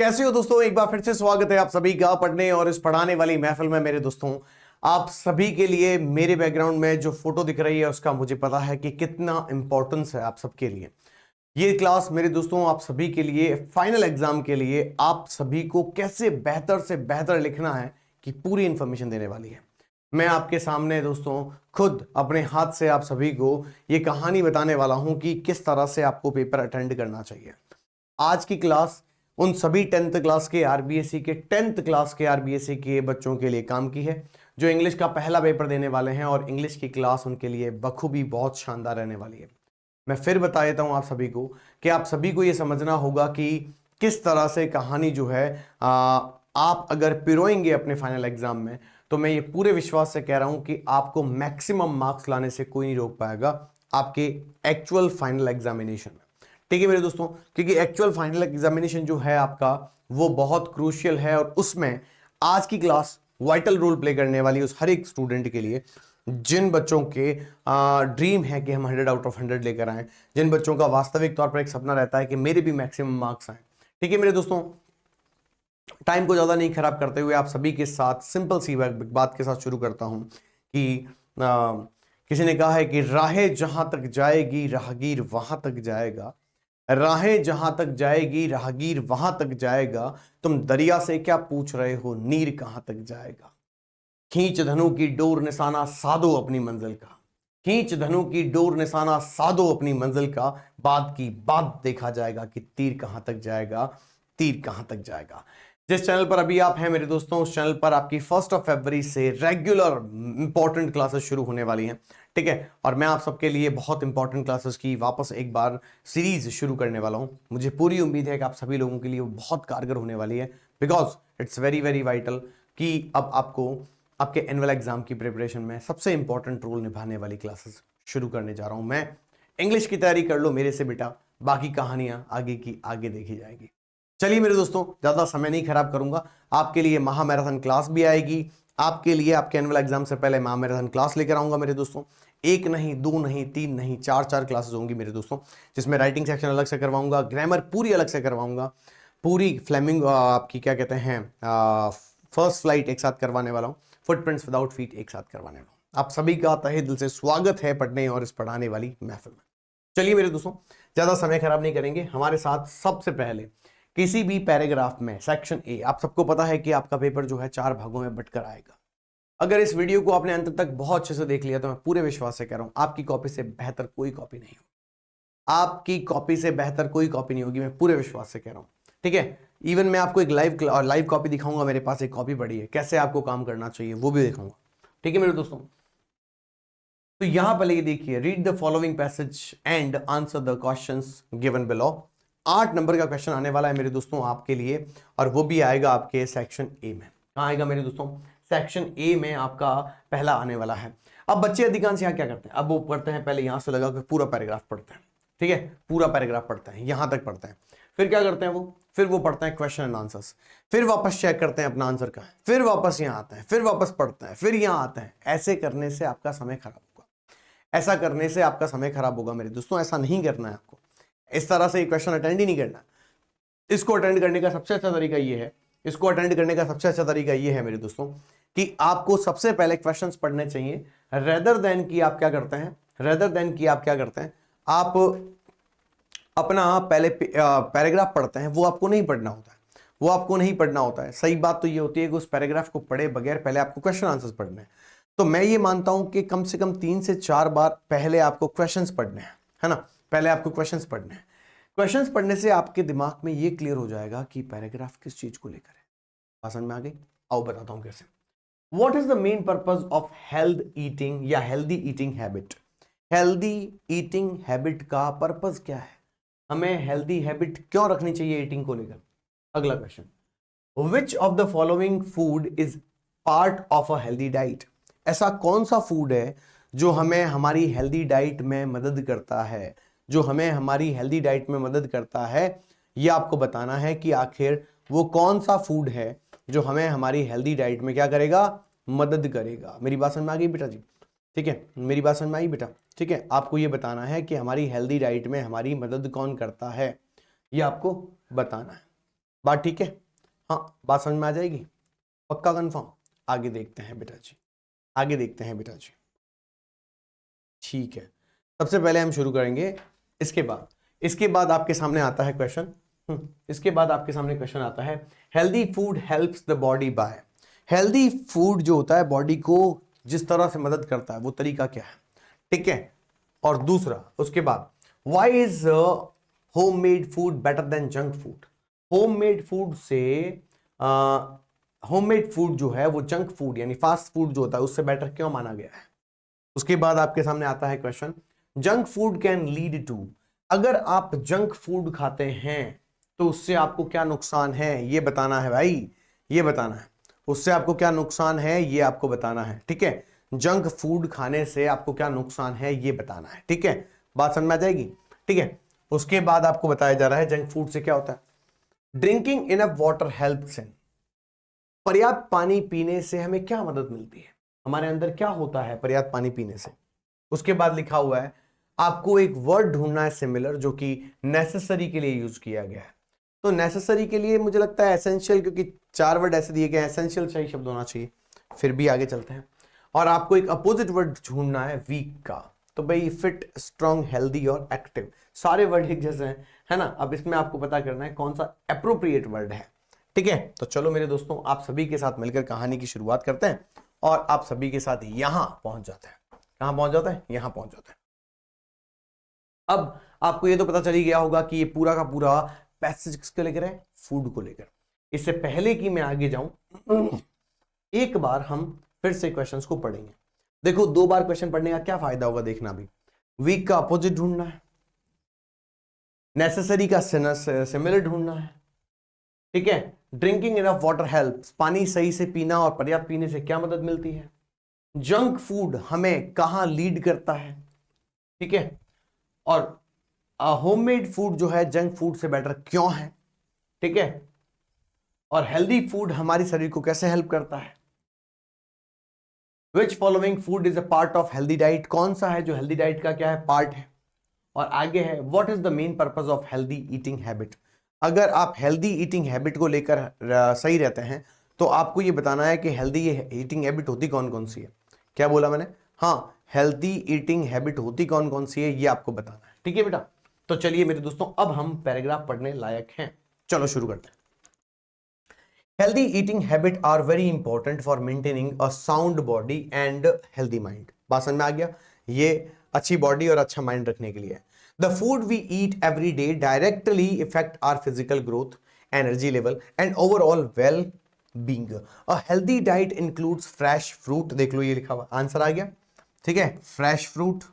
कैसे हो दोस्तों? एक बार फिर से स्वागत है आप सभी का पढ़ने और इस पढ़ाने वाली महफिल में। मेरे दोस्तों, आप सभी के लिए मेरे बैकग्राउंड में जो फोटो दिख रही है उसका मुझे पता है कि कितना इंपॉर्टेंस है आप सबके लिए। ये क्लास मेरे दोस्तों आप सभी के लिए फाइनल एग्जाम के लिए आप सभी को कैसे बेहतर से बेहतर लिखना है कि पूरी इंफॉर्मेशन देने वाली है। मैं आपके सामने दोस्तों खुद अपने हाथ से आप सभी को ये कहानी बताने वाला हूं कि किस तरह से आपको पेपर अटेंड करना चाहिए। आज की क्लास उन सभी 10th क्लास के आरबीएससी के 10th क्लास के आरबीएससी के बच्चों के लिए काम की है जो इंग्लिश का पहला पेपर देने वाले हैं, और इंग्लिश की क्लास उनके लिए बखूबी बहुत शानदार रहने वाली है। मैं फिर बता देता हूं आप सभी को कि आप सभी को यह समझना होगा कि किस तरह से कहानी जो है आप अगर पिरोएंगे अपने फाइनल एग्जाम में, तो मैं ये पूरे विश्वास से कह रहा हूं कि आपको मैक्सिमम मार्क्स लाने से कोई नहीं रोक पाएगा आपके एक्चुअल फाइनल एग्जामिनेशन में। ठीक है मेरे दोस्तों, क्योंकि एक्चुअल फाइनल एग्जामिनेशन जो है आपका वो बहुत क्रूशियल है, और उसमें आज की क्लास वाइटल रोल प्ले करने वाली है उस हर एक स्टूडेंट के लिए जिन बच्चों के ड्रीम है कि हम 100 आउट ऑफ 100 लेकर आए, जिन बच्चों का वास्तविक तौर पर एक सपना रहता है कि मेरे भी मैक्सिमम मार्क्स आए। ठीक है मेरे दोस्तों, टाइम को ज्यादा नहीं खराब करते हुए आप सभी के साथ सिंपल सी बात के साथ शुरू करता हूं कि किसी ने कहा है कि राहें जहां तक जाएगी राहगीर वहां तक जाएगा, राहें जहां तक जाएगी राहगीर वहां तक जाएगा, तुम दरिया से क्या पूछ रहे हो नीर कहां तक जाएगा। खींच धनु की डोर निशाना साधो अपनी मंजिल का, खींच धनु की डोर निशाना साधो अपनी मंजिल का, बात की बात देखा जाएगा कि तीर कहां तक जाएगा, तीर कहां तक जाएगा। जिस चैनल पर अभी आप हैं मेरे दोस्तों, उस चैनल पर आपकी 1 फरवरी से रेगुलर इंपॉर्टेंट क्लासेस शुरू होने वाली हैं। ठीक है, और मैं आप सबके लिए बहुत इंपॉर्टेंट क्लासेस की वापस एक बार सीरीज शुरू करने वाला हूं। मुझे पूरी उम्मीद है कि आप सभी लोगों के लिए वो बहुत कारगर होने वाली है, because it's very very vital कि अब आपको आपके एनुअल एग्जाम की प्रिपरेशन में सबसे इंपॉर्टेंट रोल निभाने वाली क्लासेस शुरू करने जा रहा हूं मैं। इंग्लिश की तैयारी कर लो मेरे से बेटा, बाकी कहानियां आगे की आगे देखी जाएगी। चलिए मेरे दोस्तों, ज्यादा समय नहीं खराब करूंगा, आपके लिए महा मैराथन क्लास भी आएगी। आपके लिए आपके एनुअल एग्जाम से पहले महा मैराथन क्लास लेकर आऊंगा मेरे दोस्तों। एक नहीं, दो नहीं, तीन नहीं, चार चार क्लासेस होंगी मेरे दोस्तों, जिसमें राइटिंग सेक्शन अलग से करवाऊंगा, ग्रामर पूरी अलग से करवाऊंगा, पूरी फ्लेमिंग आपकी क्या कहते हैं फर्स्ट फ्लाइट एक साथ करवाने वाला हूं, फुटप्रिंट्स विदाउट फीट एक साथ करवाने वाला हूं। आप सभी का तहे दिल से स्वागत है पढ़ने और इस पढ़ाने वाली महफिल में। चलिए मेरे दोस्तों, ज्यादा समय खराब नहीं करेंगे। हमारे साथ सबसे पहले किसी भी पैराग्राफ में सेक्शन ए, आप सबको पता है कि आपका पेपर जो है 4 भागों में बंटकर आएगा। अगर इस वीडियो को आपने अंत तक बहुत अच्छे से देख लिया तो मैं पूरे विश्वास से कह रहा हूं आपकी कॉपी से बेहतर कोई कॉपी नहीं होगी, आपकी कॉपी से बेहतर कोई कॉपी नहीं होगी, मैं पूरे विश्वास से कह रहा हूं। ठीक है, इवन मैं आपको एक लाइव कॉपी दिखाऊंगा, मेरे पास एक कॉपी पड़ी है, कैसे आपको काम करना चाहिए वो भी दिखाऊंगा। ठीक है मेरे दोस्तों, तो यहां पहले ये देखिए, read the following passage and answer the questions given below. 8 number का क्वेश्चन आने वाला है मेरे दोस्तों आपके लिए, और वो भी आएगा आपके सेक्शन ए में। कहां आएगा मेरे दोस्तों? सेक्शन ए में आपका पहला आने वाला है। अब बच्चे अधिकांश यहाँ क्या करते हैं, अब वो पढ़ते हैं, पहले यहां से लगा कर पूरा पैराग्राफ पढ़ते हैं। ठीक है, पूरा पैराग्राफ पढ़ते हैं, यहां तक पढ़ते हैं, फिर क्या करते हैं फिर वो पढ़ते हैं क्वेश्चन एंड आंसर्स, फिर वापस चेक करते हैं अपना आंसर का है, फिर वापस यहाँ आते हैं, फिर वापस पढ़ते हैं, फिर यहाँ आते हैं। ऐसे करने से आपका समय खराब होगा, ऐसा करने से आपका समय खराब होगा मेरे दोस्तों। ऐसा नहीं करना है आपको, इस तरह से क्वेश्चन अटेंड ही नहीं करना। इसको अटेंड करने का सबसे अच्छा तरीका ये है, इसको अटेंड करने का सबसे अच्छा तरीका ये है मेरे दोस्तों कि आपको सबसे पहले क्वेश्चंस पढ़ने चाहिए, रेदर देन कि आप क्या करते हैं, रेदर देन कि आप क्या करते हैं, आप अपना पहले पैराग्राफ पढ़ते हैं, वो आपको नहीं पढ़ना होता है, वो आपको नहीं पढ़ना होता है। सही बात तो ये होती है कि उस पैराग्राफ को पढ़े बगैर पहले आपको क्वेश्चन आंसर्स पढ़ने हैं। तो मैं ये मानता हूं कि कम से कम 3 से 4 बार पहले आपको क्वेश्चंस पढ़ने हैं, है ना, पहले आपको क्वेश्चंस पढ़ने हैं। क्वेश्चंस पढ़ने से आपके दिमाग में ये क्लियर हो जाएगा कि पैराग्राफ किस चीज को लेकर है। पसंद में आ गई? आओ बताता हूं कैसे। What is the main purpose of health eating या healthy eating habit? Healthy eating habit का पर्पज क्या है, हमें हेल्दी हैबिट क्यों रखनी चाहिए ईटिंग को लेकर। अगला question, which of the following food is part of a healthy diet? ऐसा कौन सा फूड है जो हमें हमारी हेल्दी डाइट में मदद करता है, जो हमें हमारी हेल्दी डाइट में मदद करता है। ये आपको बताना है कि आखिर वो कौन सा फूड है जो हमें हमारी हेल्दी डाइट में क्या करेगा, मदद करेगा। मेरी बात समझ में आ गई बेटा जी? ठीक है, मेरी बात समझ में आई बेटा? ठीक है, आपको ये बताना है कि हमारी हेल्दी डाइट में हमारी मदद कौन करता है, ये आपको बताना है। बात ठीक है? हाँ, बात समझ में आ जाएगी? पक्का कंफर्म? आगे देखते हैं बेटा जी, आगे देखते हैं बेटा जी। ठीक है, सबसे पहले हम शुरू करेंगे। इसके बाद आपके सामने आता है क्वेश्चन। इसके बाद आपके सामने क्वेश्चन आता है, healthy food helps the body by. Healthy food जो होता है बॉडी को जिस तरह से मदद करता है वो तरीका क्या है? ठीक है। और दूसरा उसके बाद, why is homemade food better than junk food? Homemade food से होममेड फूड जो है वो जंक फूड यानी फास्ट फूड जो होता है उससे बेटर क्यों माना गया है? उसके बाद आपके सामने आता है question, junk food can lead to. अगर आप जंक फूड खाते हैं तो उससे आपको क्या नुकसान है ये बताना है भाई, ये बताना है। उससे आपको क्या नुकसान है ये आपको बताना है, ठीक है। जंक फूड खाने से आपको क्या नुकसान है ये बताना है, ठीक है। बात समझ में आ जाएगी? ठीक है। उसके बाद आपको बताया जा रहा है जंक फूड से क्या होता है। ड्रिंकिंग इनफ वाटर हेल्प्स इन। पर्याप्त पानी पीने से हमें क्या मदद मिलती है? हमारे अंदर क्या होता है पर्याप्त पानी पीने से? उसके बाद लिखा हुआ है आपको एक वर्ड ढूंढना है सिमिलर जो कि नेसेसरी के लिए यूज किया गया है। तो नेसेसरी के लिए मुझे लगता है एसेंशियल, क्योंकि 4 वर्ड ऐसे दिए गए हैं, एसेंशियल सही शब्द होना चाहिए। फिर भी आगे चलते हैं। और आपको एक अपोजिट वर्ड ढूंढना है वीक का। तो भाई फिट, स्ट्रॉन्ग, हेल्दी और एक्टिव, सारे वर्ड एक जैसे हैं, है ना। अब इसमें आपको पता करना है कौन सा अप्रोप्रिएट वर्ड है, ठीक है। तो चलो मेरे दोस्तों, आप सभी के साथ मिलकर कहानी की शुरुआत करते हैं और आप सभी के साथ यहां पहुंच जाते हैं। कहां पहुंच जाते हैं? यहां पहुंच जाते हैं। अब आपको ये तो पता चल ही गया होगा कि ये पूरा का पूरा पैसेज किसको लेकर है? फूड को लेकर। इससे पहले कि मैं आगे जाऊं, एक बार हम फिर से क्वेश्चंस को पढ़ेंगे। देखो, 2 बार क्वेश्चन पढ़ने का क्या फायदा होगा देखना भी। वीक का अपोजिट ढूंढना है, नेसेसरी का सिमिलर ढूंढना है, ठीक है। ड्रिंकिंग इनफ वाटर हेल्प्स, पानी सही से पीना और पर्याप्त पीने से क्या मदद मिलती है। जंक फूड हमें कहां लीड करता है, ठीक है। और होममेड फूड जो है जंक फूड से बेटर क्यों है, ठीक है। और हेल्दी फूड हमारी शरीर को कैसे हेल्प करता है। Which following food is a part of healthy diet, कौन सा है जो हेल्दी डाइट का क्या है? पार्ट है। और आगे है what is the main purpose of healthy eating habit. अगर आप हेल्दी ईटिंग हैबिट को लेकर सही रहते हैं तो आपको ये बताना है कि हेल्दी ईटिंग हैबिट होती कौन कौन सी है। क्या बोला मैंने? हाँ, हेल्दी ईटिंग हैबिट होती कौन कौन सी है ये आपको बताना है, ठीक है बेटा। तो चलिए मेरे दोस्तों, अब हम पैराग्राफ पढ़ने लायक हैं, चलो शुरू करते हैं। Healthy eating habit are very important for maintaining a sound body and healthy mind. बात समझ में आ गया? ये अच्छी बॉडी और अच्छा माइंड रखने के लिए। The food we eat every day directly effect our physical growth, energy level and overall well being. A healthy diet includes fresh fruit, देख लो ये लिखा हुआ, आंसर आ गया, ठीक है। Fresh fruit,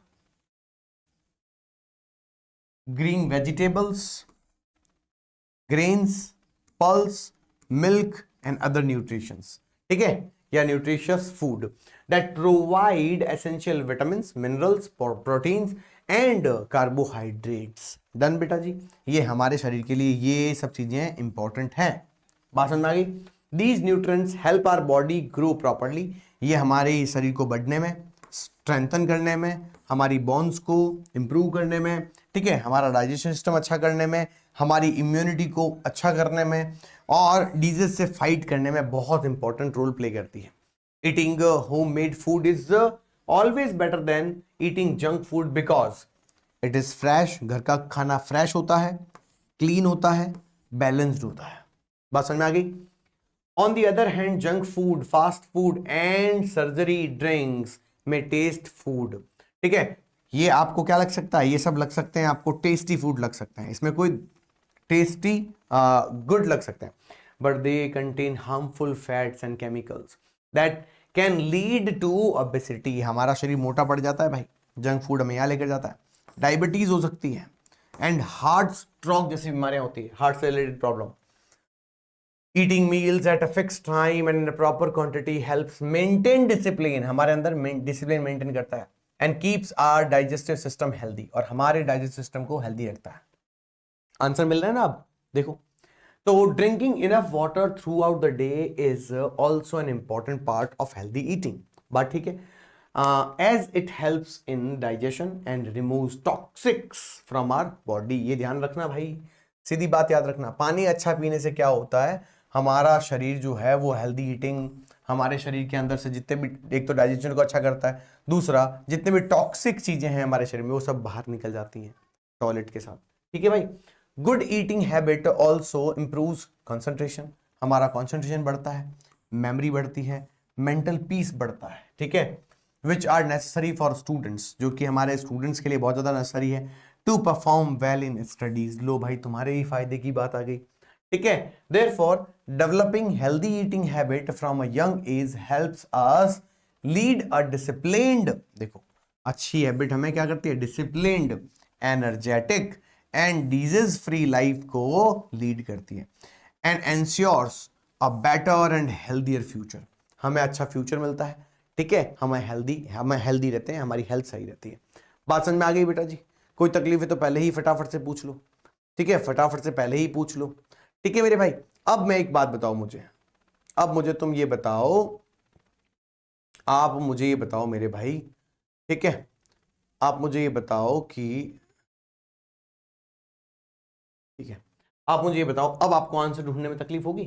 green vegetables, grains, pulse, milk and other nutritions, ठीक है, या nutritious food that provide essential vitamins, minerals, proteins and carbohydrates. Done बेटा जी, ये हमारे शरीर के लिए ये सब चीजें इंपॉर्टेंट हैं। बात समझ में आ गई? These nutrients help our body grow properly, ये हमारे शरीर को बढ़ने में, स्ट्रेंथन करने में, हमारी बोन्स को इंप्रूव करने में, ठीक है, हमारा डाइजेशन सिस्टम अच्छा करने में, हमारी इम्यूनिटी को अच्छा करने में और डिजीज से फाइट करने में बहुत इंपॉर्टेंट रोल प्ले करती है। Eating home made food is always better than eating junk food because it is fresh. घर का खाना फ्रेश होता है, क्लीन होता है, बैलेंस्ड होता है। बात समझ में आ गई? On the other hand junk food, fast food and surgery drinks में टेस्ट फूड, ठीक है। ये आपको क्या लग सकता है? ये सब लग सकते हैं आपको टेस्टी फूड लग सकते हैं, इसमें कोई टेस्टी गुड लग सकते हैं, but they contain harmful fats and chemicals that can lead to obesity. हमारा शरीर मोटा पड़ जाता है भाई, जंक फूड हमें यहाँ लेकर जाता है। डायबिटीज हो सकती है एंड हार्ट स्ट्रोक जैसी बीमारियां होती है, हार्ट से related problem. Eating meals at a fixed time and in a proper quantity helps maintain discipline, हमारे अंदर डिसिप्लिन मेंटेन करता है, and keeps our digestive system healthy, और हमारे डाइजेस्टिव सिस्टम को हेल्दी रखता है। आंसर मिल रहा है ना? अब देखो, तो drinking enough water throughout the day is also an important part of healthy eating. बात ठीक है? As it helps in digestion and removes toxics from our body. ये ध्यान रखना भाई, सीधी बात याद रखना, पानी अच्छा पीने से क्या होता है, हमारा शरीर जो है वो हेल्दी ईटिंग, हमारे शरीर के अंदर से जितने भी, एक तो डाइजेशन को अच्छा करता है, दूसरा जितने भी टॉक्सिक चीजें हैं हमारे शरीर में वो सब बाहर निकल जाती हैं टॉयलेट के साथ। ठीक है भाई। Good eating habit also improves concentration, हमारा कंसंट्रेशन बढ़ता है, मेमोरी बढ़ती है, मेंटल पीस बढ़ता है। ठीक है, which are necessary for students, जो कि हमारे स्टूडेंट्स के लिए बहुत ज्यादा नेसेसरी है, to perform well in studies. लो भाई, तुम्हारे ही फायदे की बात आ गई। ठीक है, therefore developing healthy eating habit from a young age helps us lead a disciplined, देखो अच्छी हैबिट हमें क्या करती है, disciplined, energetic and disease free life को लीड करती है, and ensures a better and healthier future, हमें अच्छा फ्यूचर मिलता है। ठीक है, हमें हेल्दी रहते हैं, हमारी हेल्थ सही रहती है। बात समझ में आ गई बेटा जी? कोई तकलीफ है तो पहले ही फटाफट से पूछ लो। ठीक है, फटाफट से पहले ही पूछ लो। ठीक है मेरे भाई, अब मैं एक बात बताओ मुझे, अब मुझे तुम ये बताओ, आप मुझे ये बताओ मेरे भाई, ठीक है, आप मुझे ये बताओ कि, ठीक है, आप मुझे ये बताओ, अब आपको आंसर ढूंढने में तकलीफ होगी?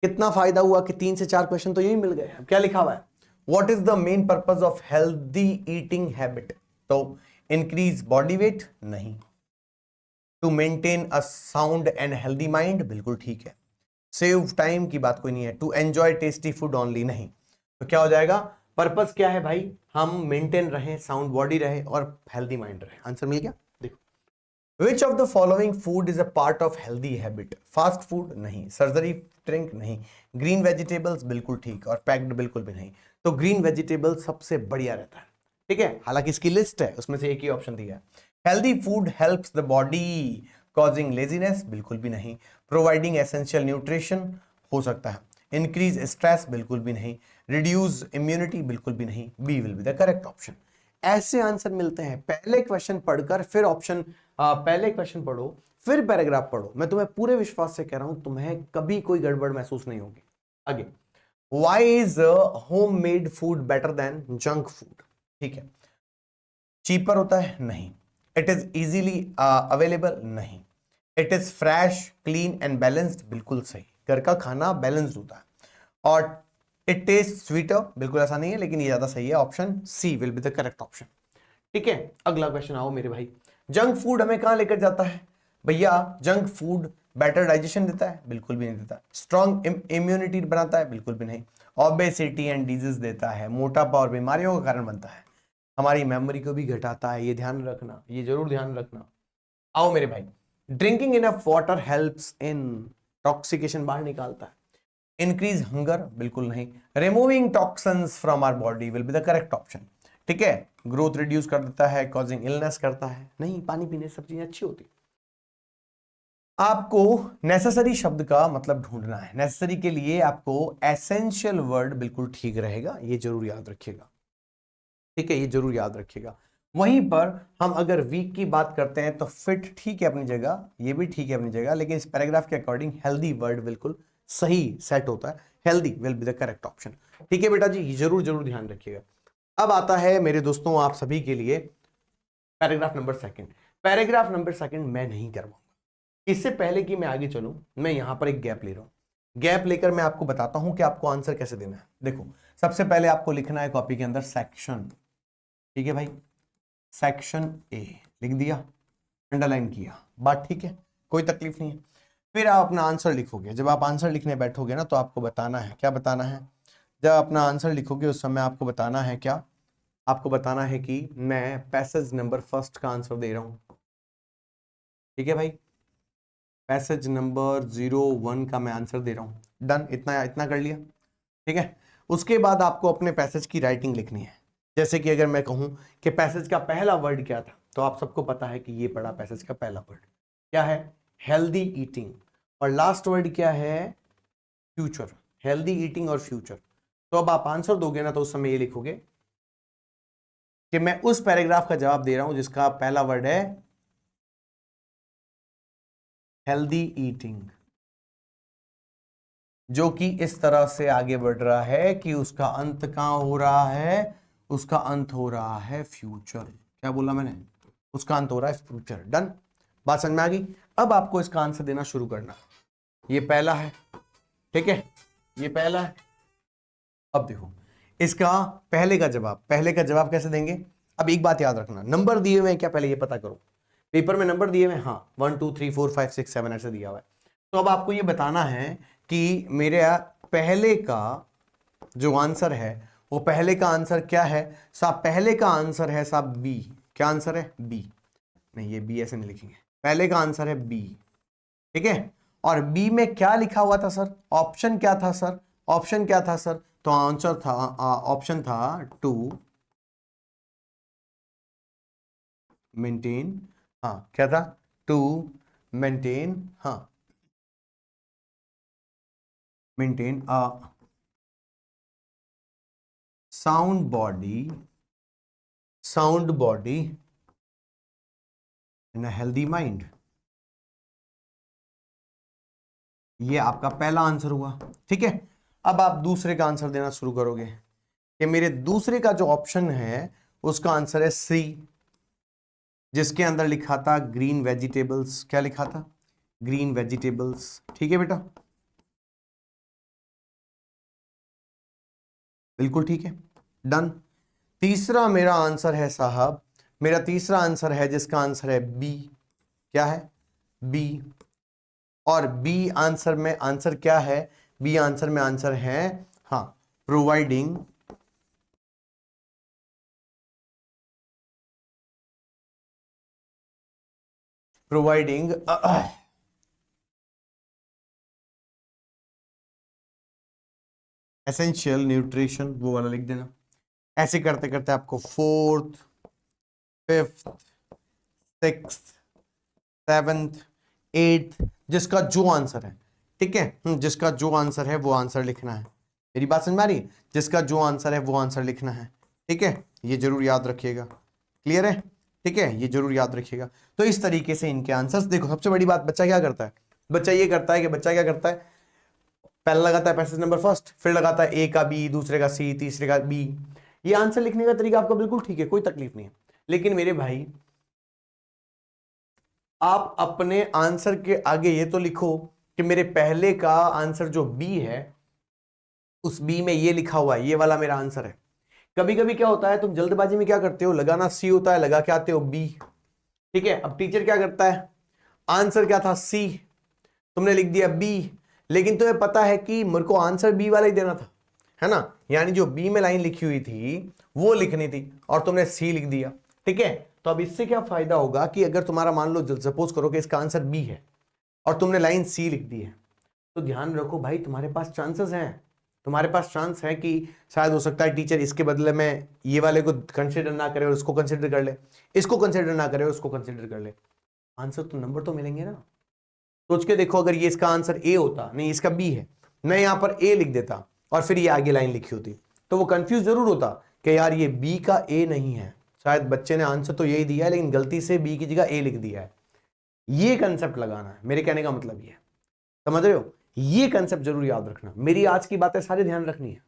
कितना फायदा हुआ कि 3 से 4 क्वेश्चन तो यही मिल गए। अब क्या लिखा हुआ है, what is the main purpose of healthy eating habit? तो इंक्रीज बॉडी वेट? नहीं। To maintain a sound and healthy mind? बिल्कुल ठीक है। सेव टाइम की बात कोई नहीं है। To enjoy tasty food only? नहीं। तो क्या हो जाएगा, पर्पस क्या है भाई, हम मेंटेन रहे, साउंड बॉडी रहे और हेल्दी माइंड रहे। आंसर मिल गया। देखो, which of the following food is a part of healthy habit? Fast food? नहीं। Sugary drink? नहीं। Green vegetables? बिल्कुल ठीक। और पैक्ड? बिल्कुल भी नहीं। तो ग्रीन वेजिटेबल सबसे बढ़िया रहता है। ठीक है, हालांकि इसकी लिस्ट है, उसमें से एक ही ऑप्शन दिया है। Healthy food helps the body causing laziness? बिल्कुल भी नहीं। Providing essential nutrition? हो सकता है। Increase stress? बिल्कुल भी नहीं। Reduce immunity? बिल्कुल भी नहीं। B will be the correct option. ऐसे आंसर मिलते हैं। पहले क्वेश्चन पढ़कर फिर ऑप्शन, पहले क्वेश्चन पढ़ो फिर पैराग्राफ पढ़ो, मैं तुम्हें पूरे विश्वास से कह रहा हूं तुम्हें कभी कोई गड़बड़ महसूस नहीं होगी। आगे, why is home made food better than junk food? ठीक है, चीपर होता है? नहीं। It is easily available? नहीं। It is fresh clean and balanced? बिल्कुल सही, घर का खाना बैलेंस्ड होता है। और इट टेस्ट स्वीटर? बिल्कुल ऐसा नहीं है, लेकिन ये ज्यादा सही है, option C will be the correct option. ठीक है, अगला क्वेश्चन आओ मेरे भाई। जंक फूड हमें कहां लेकर जाता है भैया? जंक फूड बेटर डाइजेशन देता है? बिल्कुल भी नहीं देता। स्ट्रॉन्ग इम्यूनिटी बनाता है? बिल्कुल भी नहीं। ओबेसिटी एंड डिजीज देता है, मोटापा और बीमारियों का कारण बनता है। हमारी मेमोरी को भी घटाता है, ये ध्यान रखना, ये जरूर ध्यान रखना। आओ मेरे भाई, drinking enough water helps in toxication, बाहर निकालता है। Increase hunger? बिल्कुल नहीं। Removing toxins from our body will be the correct option. ठीक है, ग्रोथ रिड्यूस कर देता है, कॉजिंग इलनेस करता है? नहीं, पानी पीने से सब चीजें अच्छी होती। आपको नेसेसरी शब्द का मतलब ढूंढना है। नेसेसरी के लिए आपको एसेंशियल वर्ड बिल्कुल ठीक रहेगा, ये जरूर याद रखिएगा। ठीक है, ये जरूर याद रखिएगा। वहीं पर हम अगर वीक की बात करते हैं तो फिट ठीक है अपनी जगह, ये भी ठीक है अपनी जगह, लेकिन इस पैराग्राफ के अकॉर्डिंग हेल्दी वर्ड बिल्कुल सही सेट होता है। Healthy will be the correct option. ठीक है बेटा जी, ये जरूर जरूर ध्यान रखिएगा। अब आता है मेरे दोस्तों आप सभी के लिए paragraph number second. Paragraph number second मैं नहीं करवाऊंगा। इससे पहले कि मैं आगे चलूं, मैं यहां पर एक गैप ले रहा हूं। गैप लेकर मैं आपको बताता हूं कि आपको आंसर कैसे देना है। देखो, सबसे पहले आपको लिखना है कॉपी के अंदर सेक्शन। ठीक है भाई, सेक्शन ए लिख दिया, अंडरलाइन किया, बात ठीक है, कोई तकलीफ नहीं है। फिर आप अपना आंसर लिखोगे। जब आप आंसर लिखने बैठोगे ना, तो आपको बताना है, क्या बताना है? जब अपना आंसर लिखोगे उस समय आपको बताना है क्या? आपको बताना है कि मैं पैसेज नंबर फर्स्ट का आंसर दे रहा हूं। ठीक है भाई, पैसेज नंबर 01 का मैं आंसर दे रहा हूं। डन, इतना इतना कर लिया। ठीक है, उसके बाद आपको अपने पैसेज की राइटिंग लिखनी है। जैसे कि अगर मैं कहूं कि पैसेज का पहला वर्ड क्या था, तो आप सबको पता है कि ये पढ़ा पैसेज का पहला वर्ड क्या है, हेल्दी ईटिंग। और लास्ट वर्ड क्या है, फ्यूचर। हेल्दी ईटिंग और फ्यूचर। तो अब आप आंसर दोगे ना, तो उस समय ये लिखोगे कि मैं उस पैराग्राफ का जवाब दे रहा हूं जिसका पहला वर्ड है हेल्दी ईटिंग, जो कि इस तरह से आगे बढ़ रहा है कि उसका अंत कहां हो रहा है, उसका अंत हो रहा है फ्यूचर। क्या बोला मैंने? उसका अंत हो रहा है फ्यूचर। डन, बात समझ में आ गई? अब आपको इसका आंसर देना शुरू करना। ये पहला है, ठीक है, ये पहला है। अब देखो इसका पहले का जवाब कैसे देंगे। अब एक बात याद रखना, नंबर दिए हुए हैं क्या, पहले ये पता करो। पेपर में नंबर दिए हुए हैं, हाँ 1 2 3 4 5 6 7 ऐसे दिया हुआ है। तो अब आपको ये बताना है कि मेरे पहले का जो आंसर है वो पहले का आंसर क्या है साहब। पहले का आंसर है साहब बी। क्या आंसर है, बी। नहीं, ये बी ऐसे नहीं लिखेंगे, पहले का आंसर है बी, ठीक है। और बी में क्या लिखा हुआ था सर, ऑप्शन क्या था सर, ऑप्शन क्या था सर, तो आंसर था ऑप्शन था 2 मेंटेन, हाँ क्या था, 2 मेंटेन, हाँ maintain a sound body in a healthy mind. ये आपका पहला आंसर हुआ, ठीक है। अब आप दूसरे का आंसर देना शुरू करोगे कि मेरे दूसरे का जो ऑप्शन है उसका आंसर है सी, जिसके अंदर लिखा था ग्रीन वेजिटेबल्स। क्या लिखा था, ग्रीन वेजिटेबल्स, ठीक है बेटा, बिल्कुल ठीक है, डन। तीसरा मेरा आंसर है साहब, मेरा तीसरा आंसर है जिसका आंसर है बी। क्या है, बी। और बी आंसर में आंसर क्या है, बी आंसर में आंसर है हाँ प्रोवाइडिंग प्रोवाइडिंग एसेंशियल न्यूट्रिशन, वो वाला लिख देना। ऐसे करते करते आपको fourth, fifth, sixth, seventh, eighth, जिसका जो आंसर है, ठीक है, जिसका जो आंसर है वो आंसर लिखना है। मेरी बात समझ में आ रही है, जिसका जो आंसर है वो आंसर लिखना है, ठीक है, ये जरूर याद रखिएगा। क्लियर है, ठीक है, ये जरूर याद रखिएगा। तो इस तरीके से इनके आंसर्स देखो। सबसे बड़ी बात, बच्चा क्या करता है, बच्चा ये करता है कि बच्चा क्या करता है, पहला लगाता है पैसेज नंबर फर्स्ट, फिर लगाता है ए का बी, दूसरे का सी, तीसरे का बी। ये आंसर लिखने का तरीका आपका बिल्कुल ठीक है, कोई तकलीफ नहीं है। लेकिन मेरे भाई आप अपने आंसर के आगे ये तो लिखो कि मेरे पहले का आंसर जो बी है उस बी में ये लिखा हुआ है, ये वाला मेरा आंसर है। कभी कभी क्या होता है, तुम जल्दबाजी में क्या करते हो, लगाना सी होता है, लगा के आते हो बी, ठीक है। अब टीचर क्या करता है, आंसर क्या था सी, तुमने लिख दिया बी, लेकिन तुम्हें पता है कि मेरे को आंसर बी वाला ही देना था, है ना। यानी जो बी में लाइन लिखी हुई थी वो लिखनी थी और तुमने सी लिख दिया, ठीक है। तो अब इससे क्या फायदा होगा कि अगर तुम्हारा मान लो सपोज करो कि इसका आंसर बी है और तुमने लाइन सी लिख दी है, तो ध्यान रखो भाई तुम्हारे पास चांसेस हैं, तुम्हारे पास चांस है कि शायद हो सकता है टीचर इसके बदले में ये वाले को कंसिडर ना करे और इसको कंसिडर कर ले, इसको कंसिडर ना करे और उसको कंसिडर कर ले। आंसर तो नंबर तो मिलेंगे ना। सोच के देखो, अगर ये इसका आंसर ए होता, नहीं इसका बी है, मैं यहां पर ए लिख देता और फिर ये आगे लाइन लिखी होती, तो वो कंफ्यूज जरूर होता कि यार ये बी का ए नहीं है, शायद बच्चे ने आंसर तो यही दिया है लेकिन गलती से बी की जगह ए लिख दिया है। ये कंसेप्ट लगाना है, मेरे कहने का मतलब ये है, समझ रहे हो। ये कंसेप्ट जरूर याद रखना, मेरी आज की बातें सारे ध्यान रखनी है।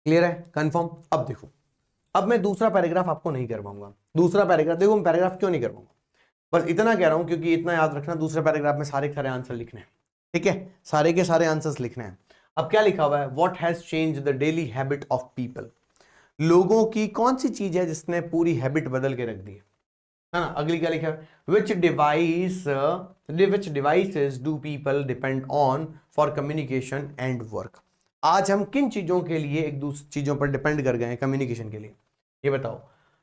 क्लियर है, कंफर्म। अब देखो, अब मैं दूसरा पैराग्राफ आपको नहीं करवाऊंगा। दूसरा पैराग्राफ देखो, मैं पैराग्राफ क्यों नहीं करवाऊंगा, बस इतना कह रहा हूं क्योंकि इतना याद रखना, दूसरे पैराग्राफ में सारे सारे आंसर लिखने हैं, ठीक है, सारे के सारे आंसर्स लिखने हैं। अब क्या लिखा हुआ है, what has change the daily habit of people. लोगों की कौन सी चीज है जिसने पूरी हैबिट बदल के रख दी है ना। अगली क्या लिखा है, which devices do people depend on for communication and work. आज हम किन चीजों के लिए एक दूसरी चीजों पर डिपेंड कर गए हैं कम्युनिकेशन के लिए, ये बताओ।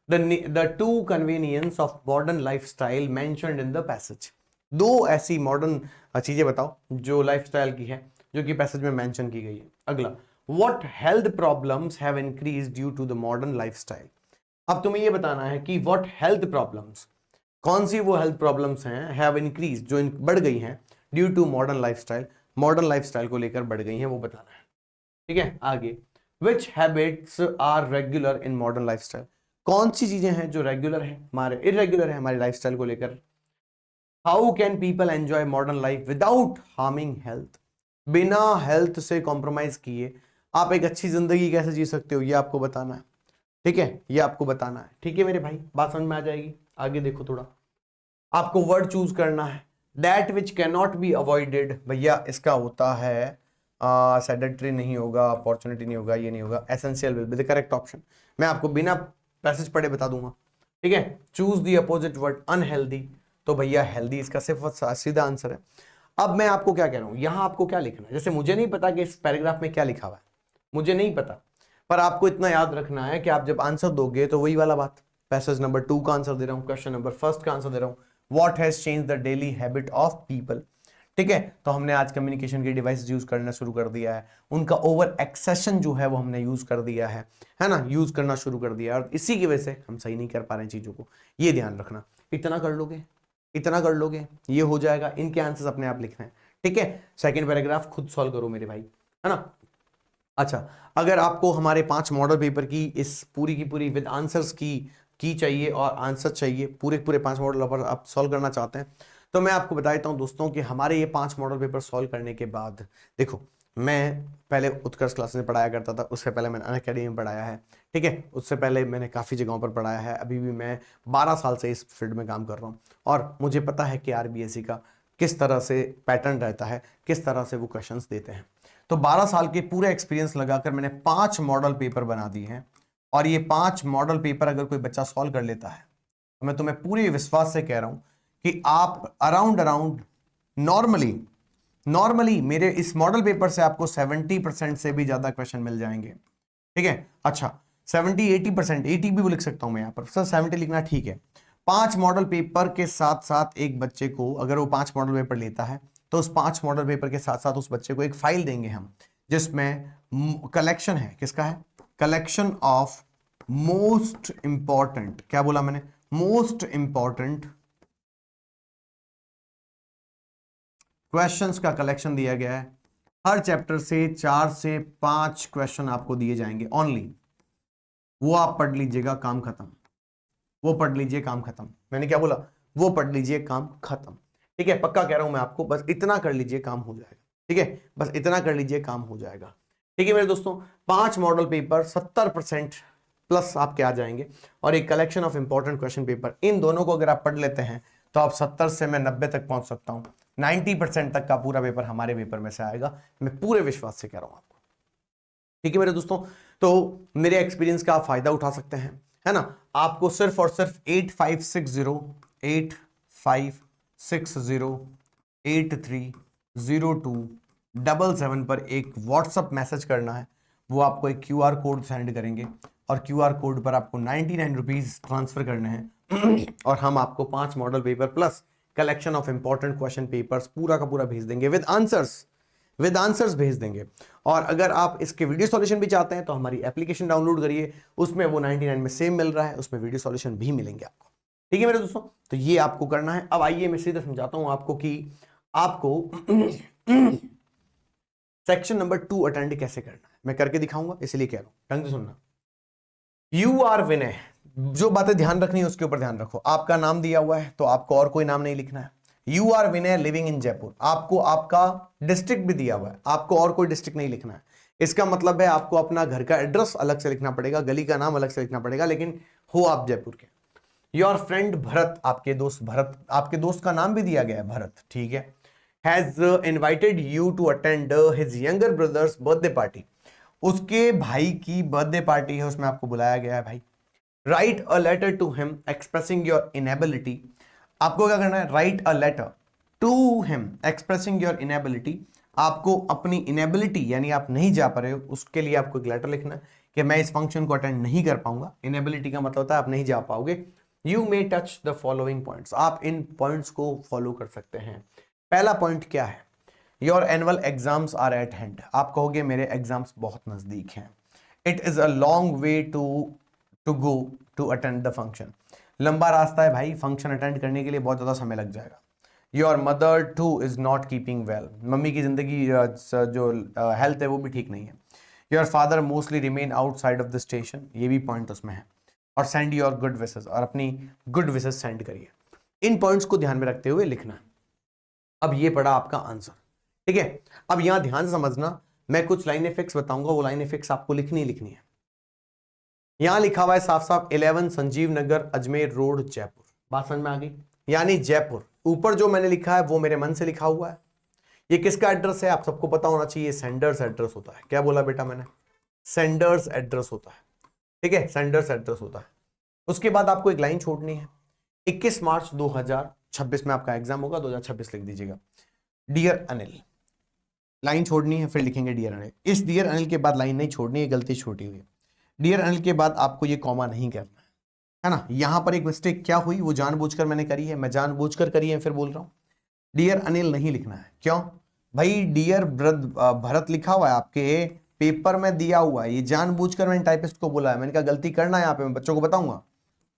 The two convenience of modern life style mentioned in the passage. दो ऐसी मॉडर्न चीजें बताओ जो लाइफस्टाइल की है, जो कि पैसेज में मेंशन की गई है। अगला, what health problems have increase due to the modern lifestyle. अब तुम्हें यह बताना है कि व्हाट हेल्थ प्रॉब्लम्स, कौन सी वो हेल्थ प्रॉब्लम्स हैं हैव इंक्रीज, जो बढ़ गई हैं due to modern lifestyle, modern lifestyle को लेकर बढ़ गई हैं, वो बताना है, ठीक है। आगे, which habits are regular in modern lifestyle. कौन सी चीजें हैं जो रेगुलर है हमारे, इरेगुलर है हमारी लाइफस्टाइल को लेकर। How can people enjoy modern life without harming health. बिना हेल्थ से कॉम्प्रोमाइज किए आप एक अच्छी जिंदगी कैसे जी सकते हो, ये आपको बताना है, ठीक है, ये आपको बताना है, ठीक है मेरे भाई, बात समझ में आ जाएगी। आगे देखो थोड़ा, आपको वर्ड चूज करना है। That which can not be avoided, भैया इसका होता है सेडेंटरी नहीं होगा, अपॉर्चुनिटी नहीं होगा, ये नहीं होगा, essential will be the correct option. मैं आपको बिना पैसेज पढ़े बता दूंगा, ठीक है। Choose the opposite word, unhealthy, तो भैया हेल्दी इसका सिर्फ सीधा आंसर है। अब मैं आपको क्या कह रहा हूं, यहां आपको क्या लिखना है, जैसे मुझे नहीं पता कि इस पैराग्राफ में क्या लिखा हुआ है, मुझे नहीं पता, पर आपको इतना याद रखना है कि आप जब आंसर दोगे तो वही वाला बात, पैसेज नंबर 2 का आंसर दे रहा हूं, क्वेश्चन नंबर 1 का आंसर दे रहा हूं, what has change the daily habit of people, ठीक है। तो हमने आज कम्युनिकेशन के डिवाइस यूज करना शुरू कर दिया है, उनका ओवर एक्सेशन जो है वो हमने यूज कर दिया है ना, यूज करना शुरू कर दिया है, और इसी की वजह से हम सही नहीं कर पा रहे हैं चीजों को, ये ध्यान रखना। इतना कर लोगे, इतना कर लोगे, ये हो जाएगा, इनके आंसर्स अपने आप लिखना है, ठीक है। सेकंड पैराग्राफ खुद सॉल्व करो मेरे भाई, है ना। अच्छा, अगर आपको हमारे 5 मॉडल पेपर की इस पूरी की पूरी विद आंसर्स की चाहिए और आंसर चाहिए, पूरे पूरे 5 मॉडल पेपर आप सॉल्व करना चाहते हैं, तो मैं आपको बता देता हूं दोस्तों कि हमारे ये 5 मॉडल पेपर सॉल्व करने के बाद, देखो मैं पहले उत्कर्ष क्लासेस में पढ़ाया करता था, उससे पहले मैंने अनअकैडमी में पढ़ाया है, ठीक है, उससे पहले मैंने काफ़ी जगहों पर पढ़ाया है, अभी भी मैं 12 साल से इस फील्ड में काम कर रहा हूँ, और मुझे पता है कि आरबीएससी का किस तरह से पैटर्न रहता है, किस तरह से वो क्वेश्चंस देते हैं। तो 12 साल के पूरे एक्सपीरियंस लगाकर मैंने 5 मॉडल पेपर बना दिए हैं, और ये 5 मॉडल पेपर अगर कोई बच्चा सॉल्व कर लेता है तो मैं तुम्हें पूरे विश्वास से कह रहा हूं कि आप अराउंड नॉर्मली मेरे इस मॉडल पेपर से आपको 70% से भी ज्यादा क्वेश्चन मिल जाएंगे, ठीक है। अच्छा 70-80%, 80 भी लिख सकता हूं मैं यहां पर, सर 70 लिखना ठीक है। 5 मॉडल पेपर के साथ साथ एक बच्चे को, अगर वो 5 मॉडल पेपर लेता है तो उस 5 मॉडल पेपर के साथ साथ उस बच्चे को एक फाइल देंगे हम, जिसमें कलेक्शन है, किसका है, कलेक्शन ऑफ मोस्ट इंपॉर्टेंट, क्या बोला मैंने, मोस्ट इंपॉर्टेंट क्वेश्चंस का कलेक्शन दिया गया है। हर चैप्टर से 4 से 5 क्वेश्चन आपको दिए जाएंगे ओनली, वो आप पढ़ लीजिएगा, काम खत्म, वो पढ़ लीजिए, काम खत्म। मैंने क्या बोला, वो पढ़ लीजिए, काम खत्म, ठीक है, पक्का कह रहा हूं मैं आपको, बस इतना कर लीजिए, काम हो जाएगा, ठीक है, बस इतना कर लीजिए, काम हो जाएगा, ठीक है मेरे दोस्तों। 5 मॉडल पेपर 70% प्लस आपके आ जाएंगे, और एक collection of important question paper, इन दोनों को अगर आप पढ़ लेते हैं तो आप 70 से मैं 90 तक पहुंच सकता हूं, 90% तक का पूरा पेपर हमारे पेपर में से आएगा, मैं पूरे विश्वास से कह रहा हूं आपको, ठीक है मेरे दोस्तों। तो मेरे एक्सपीरियंस का आप फायदा उठा सकते हैं, है ना। आपको सिर्फ और सिर्फ 8560 पर एक व्हाट्सअप मैसेज करना है, वो आपको एक क्यूआर कोड सेंड करेंगे, और क्यूआर कोड पर आपको 99 रुपीज ट्रांसफर करने हैं और हम आपको 5 model paper plus collection of important question papers पूरा का पूरा भेज देंगे, विद आंसर्स भेज देंगे। और अगर आप इसके वीडियो सॉल्यूशन भी चाहते हैं तो हमारी एप्लीकेशन डाउनलोड करिए, उसमें वो 99 में सेम मिल रहा है, उसमें वीडियो सॉल्यूशन भी मिलेंगे आपको, ठीक है मेरे दोस्तों। तो ये आपको करना है। अब आइए मैं सीधा समझाता हूं आपको कि आपको सेक्शन नंबर 2 अटेंड कैसे करना है, मैं करके दिखाऊंगा, इसलिए कह रहा हूं, ढंग से सुनना। यू आर विनय, जो बातें ध्यान रखनी है उसके ऊपर ध्यान रखो। आपका नाम दिया हुआ है तो आपको और कोई नाम नहीं लिखना है। You are Vinay living in Jaipur, आपको आपका डिस्ट्रिक्ट भी दिया हुआ है, आपको और कोई डिस्ट्रिक्ट नहीं लिखना है। इसका मतलब है आपको अपना घर का एड्रेस अलग से लिखना पड़ेगा, गली का नाम अलग से लिखना पड़ेगा, लेकिन हो आप जयपुर के। योर फ्रेंड भरत, आपके दोस्त भरत, आपके दोस्त का नाम भी दिया गया है भरत, ठीक है। Has invited you to attend his younger brother's birthday party, उसके भाई की बर्थडे पार्टी है, उसमें आपको बुलाया गया है भाई। Write a letter to him expressing your inability, आपको क्या करना है, write a letter to him expressing your inability, आपको अपनी इनएबिलिटी यानी आप नहीं जा पा रहे हो, उसके लिए आपको एक लेटर लिखना है कि मैं इस फंक्शन को अटेंड नहीं कर पाऊंगा। इनएबिलिटी का मतलब होता है आप नहीं जा पाओगे। You may touch the following points, आप इन पॉइंट्स को फॉलो कर सकते हैं। पहला पॉइंट क्या है, your annual exams are at hand, आप कहोगे मेरे एग्जाम्स बहुत नजदीक हैं। It is a long way to go to attend the function, लंबा रास्ता है भाई, फंक्शन अटेंड करने के लिए बहुत ज्यादा समय लग जाएगा। Your mother two is not keeping well, mummy की जिंदगी जो हेल्थ है वो भी ठीक नहीं है। Your father mostly remain outside of the station, ये भी पॉइंट उसमें है। और सेंड योर गुड विशेस, और अपनी गुड विशेस सेंड करिए। इन पॉइंट्स को ध्यान में रखते हुए लिखना है। अब ये पड़ा आपका आंसर, ठीक है। अब यहां ध्यान से समझना, मैं कुछ लाइनें फिक्स बताऊंगा, वो लाइनें फिक्स आपको लिखनी है। यहां लिखा हुआ है साफ साफ 11 संजीव नगर अजमेर रोड जयपुर, बात समझ में आ गई। यानी जयपुर। ऊपर जो मैंने लिखा है वो मेरे मन से लिखा हुआ है। ये किसका एड्रेस है आप सबको पता होना चाहिए, सेंडर्स एड्रेस होता है। क्या बोला बेटा मैंने, सेंडर्स एड्रेस होता है, ठीक है, सेंडर्स एड्रेस होता है। उसके बाद आपको एक लाइन छोड़नी है, 21 मार्च 2026 में आपका एग्जाम होगा, 2026 लिख दीजिएगा। डियर अनिल, लाइन छोड़नी है, फिर लिखेंगे डियर अनिल। इस डियर अनिल के बाद लाइन नहीं छोड़नी है, गलती छोटी हुई है। डियर अनिल के बाद आपको ये कॉमा नहीं करना है ना। यहां पर एक मिस्टेक क्या हुई वो जानबूझकर मैंने करी है, मैं जानबूझकर करी है, फिर बोल रहा हूं डियर अनिल नहीं लिखना है। क्यों भाई, डियर भरत लिखा हुआ है आपके पेपर में दिया हुआ है, ये जानबूझकर मैंने टाइपिस्ट को बोला है, मैंने कहा गलती करना है यहाँ पे, मैं बच्चों को बताऊंगा,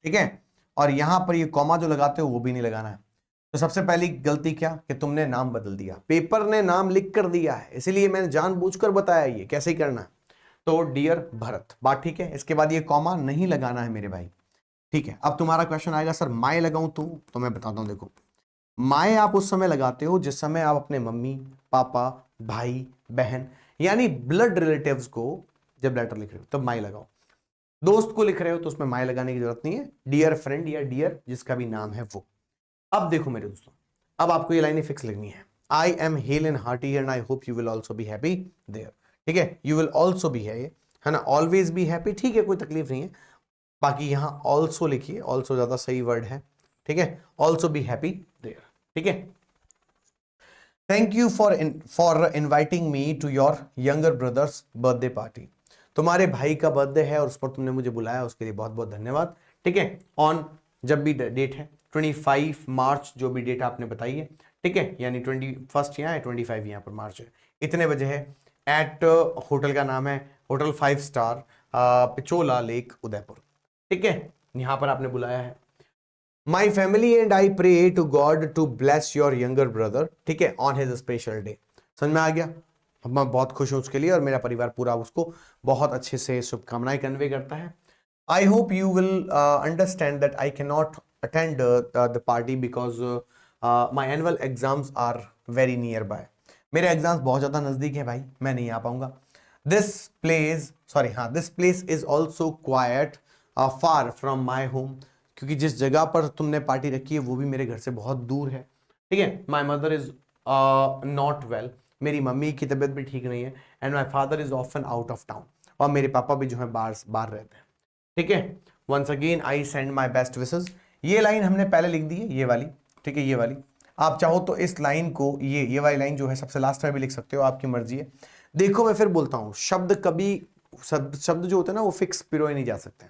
ठीक है। और यहां पर ये कॉमा जो लगाते हो वो भी नहीं लगाना है। तो सबसे पहली गलती क्या कि तुमने नाम बदल दिया, पेपर ने नाम लिख कर दिया है, इसीलिए मैंने जानबूझकर बताया ये कैसे करना है। तो डियर भरत, बात ठीक है। इसके बाद ये कॉमा नहीं लगाना है मेरे भाई, ठीक है। अब तुम्हारा क्वेश्चन आएगा सर माय लगाऊं तो मैं बताता हूं, देखो माय आप उस समय लगाते हो जिस समय आप अपने मम्मी पापा भाई बहन यानी ब्लड रिलेटिव्स को जब लेटर लिख रहे हो तब माय लगाओ। दोस्त को लिख रहे हो तो उसमें माय लगाने की जरूरत नहीं है, डियर फ्रेंड या डियर जिसका भी नाम है वो। अब देखो मेरे दोस्तों, अब आपको ये लाइनें फिक्स लिखनी है। I am hale and hearty and I hope you will also be happy there, ठीक है। यू विल ऑल्सो बी है ना, ऑलवेज बी हैप्पी, ठीक है, कोई तकलीफ नहीं है। बाकी यहां ऑल्सो लिखिए, ऑल्सो ज्यादा सही वर्ड है, ठीक है। ऑल्सो बी हैप्पी देयर, ठीक है। Thank you for inviting me to your younger brother's birthday party. तुम्हारे भाई का बर्थडे है और उस पर तुमने मुझे बुलाया, उसके लिए बहुत बहुत धन्यवाद, ठीक है। ऑन जब भी डेट है 25 मार्च, जो भी डेट आपने बताई है, ठीक है, यानी 21 यहाँ है, 25 यहाँ पर मार्च है, इतने बजे है। एट होटल का नाम है hotel 5 star Pichola lake Udaipur, ठीक है, यहां पर आपने बुलाया है। My family and I pray to God to bless your younger brother, ठीक है, ऑन हिज स्पेशल डे। समझ में आ गया, मैं बहुत खुश हूं उसके लिए और मेरा परिवार पूरा उसको बहुत अच्छे से शुभकामनाएं कन्वे करता है। I hope you will understand that I can not attend the party because my annual exams are very nearby. मेरे एग्जाम्स बहुत ज्यादा नजदीक है भाई, मैं नहीं आ पाऊंगा। This place is also quite far from my home, क्योंकि जिस जगह पर तुमने पार्टी रखी है वो भी मेरे घर से बहुत दूर है, ठीक है। My mother is not well, मेरी मम्मी की तबीयत भी ठीक नहीं है। And my father is often out of town, और मेरे पापा भी जो है बाहर रहते हैं, ठीक है। Once again I send my best wishes. ये लाइन हमने पहले लिख दी है, ये वाली, ठीक है, ये वाली। आप चाहो तो इस लाइन को ये वाली लाइन जो है सबसे लास्ट में भी लिख सकते हो, आपकी मर्जी है। देखो मैं फिर बोलता हूं, शब्द कभी शब्द जो होते हैं ना वो फिक्स पिरोए नहीं जा सकते।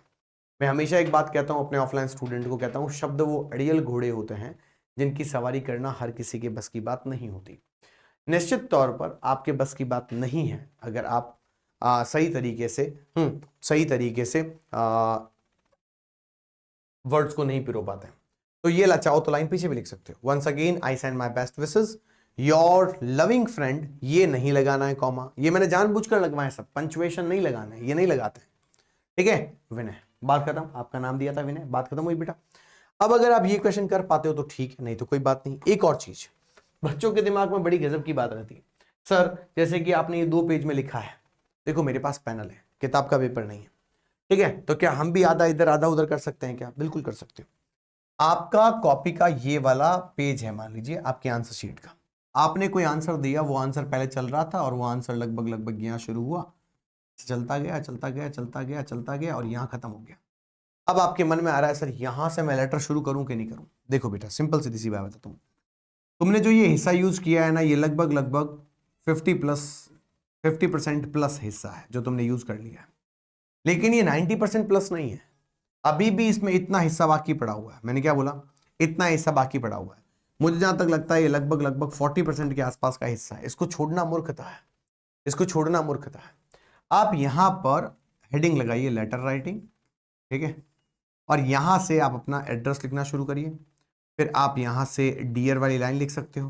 मैं हमेशा एक बात कहता हूं अपने ऑफलाइन स्टूडेंट को, कहता हूं शब्द वो अड़ियल घोड़े होते हैं जिनकी सवारी करना हर किसी के बस की बात नहीं होती। निश्चित तौर पर आपके बस की बात नहीं है अगर आप सही तरीके से वर्ड्स को नहीं पिरो पाते। तो ये चाहो तो लाइन पीछे भी लिख सकते हो। Once again I send my best wishes your loving friend, ये नहीं लगाना है कॉमा, ये मैंने जानबूझकर लगवाया, सब पंचुएशन नहीं लगाना है, ये नहीं लगाते, ठीक है। विनय, बात खत्म, आपका नाम दिया था विनय, बात खत्म हुई बेटा। अब अगर आप ये क्वेश्चन कर पाते हो तो ठीक है, नहीं तो कोई बात नहीं। एक और चीज बच्चों के दिमाग में बड़ी गजब की बात रहती है, सर जैसे कि आपने ये 2 पेज में लिखा है, देखो मेरे पास पैनल है, किताब का पेपर नहीं है, ठीक है, तो क्या हम भी आधा इधर आधा उधर कर सकते हैं क्या? बिल्कुल कर सकते हो। आपका कॉपी का ये वाला पेज है, मान लीजिए आपके आंसर शीट का, आपने कोई आंसर दिया, वो आंसर पहले चल रहा था और वो आंसर लगभग यहां शुरू हुआ, चलता गया और यहां खत्म हो गया। अब आपके मन में आ रहा है सर यहां से मैं लेटर शुरू करूं कि नहीं करूं? देखो बेटा, सिंपल सीधी सी बात बताता हूं, तुमने जो ये हिस्सा यूज किया है ना, ये लगभग 50% प्लस हिस्सा है जो तुमने यूज कर लिया है, लेकिन ये 90% प्लस नहीं है। अभी भी इसमें इतना हिस्सा बाकी पड़ा हुआ है। मैंने क्या बोला? इतना हिस्सा बाकी पड़ा हुआ है। मुझे जहां तक लगता है ये लगभग 40% के आसपास का हिस्सा है। इसको छोड़ना मूर्खता है, इसको छोड़ना मूर्खता है। आप यहां पर हेडिंग लगाइए लेटर राइटिंग, ठीक है, और यहां से आप अपना एड्रेस लिखना शुरू करिए। फिर आप यहां से डियर वाली लाइन लिख सकते हो,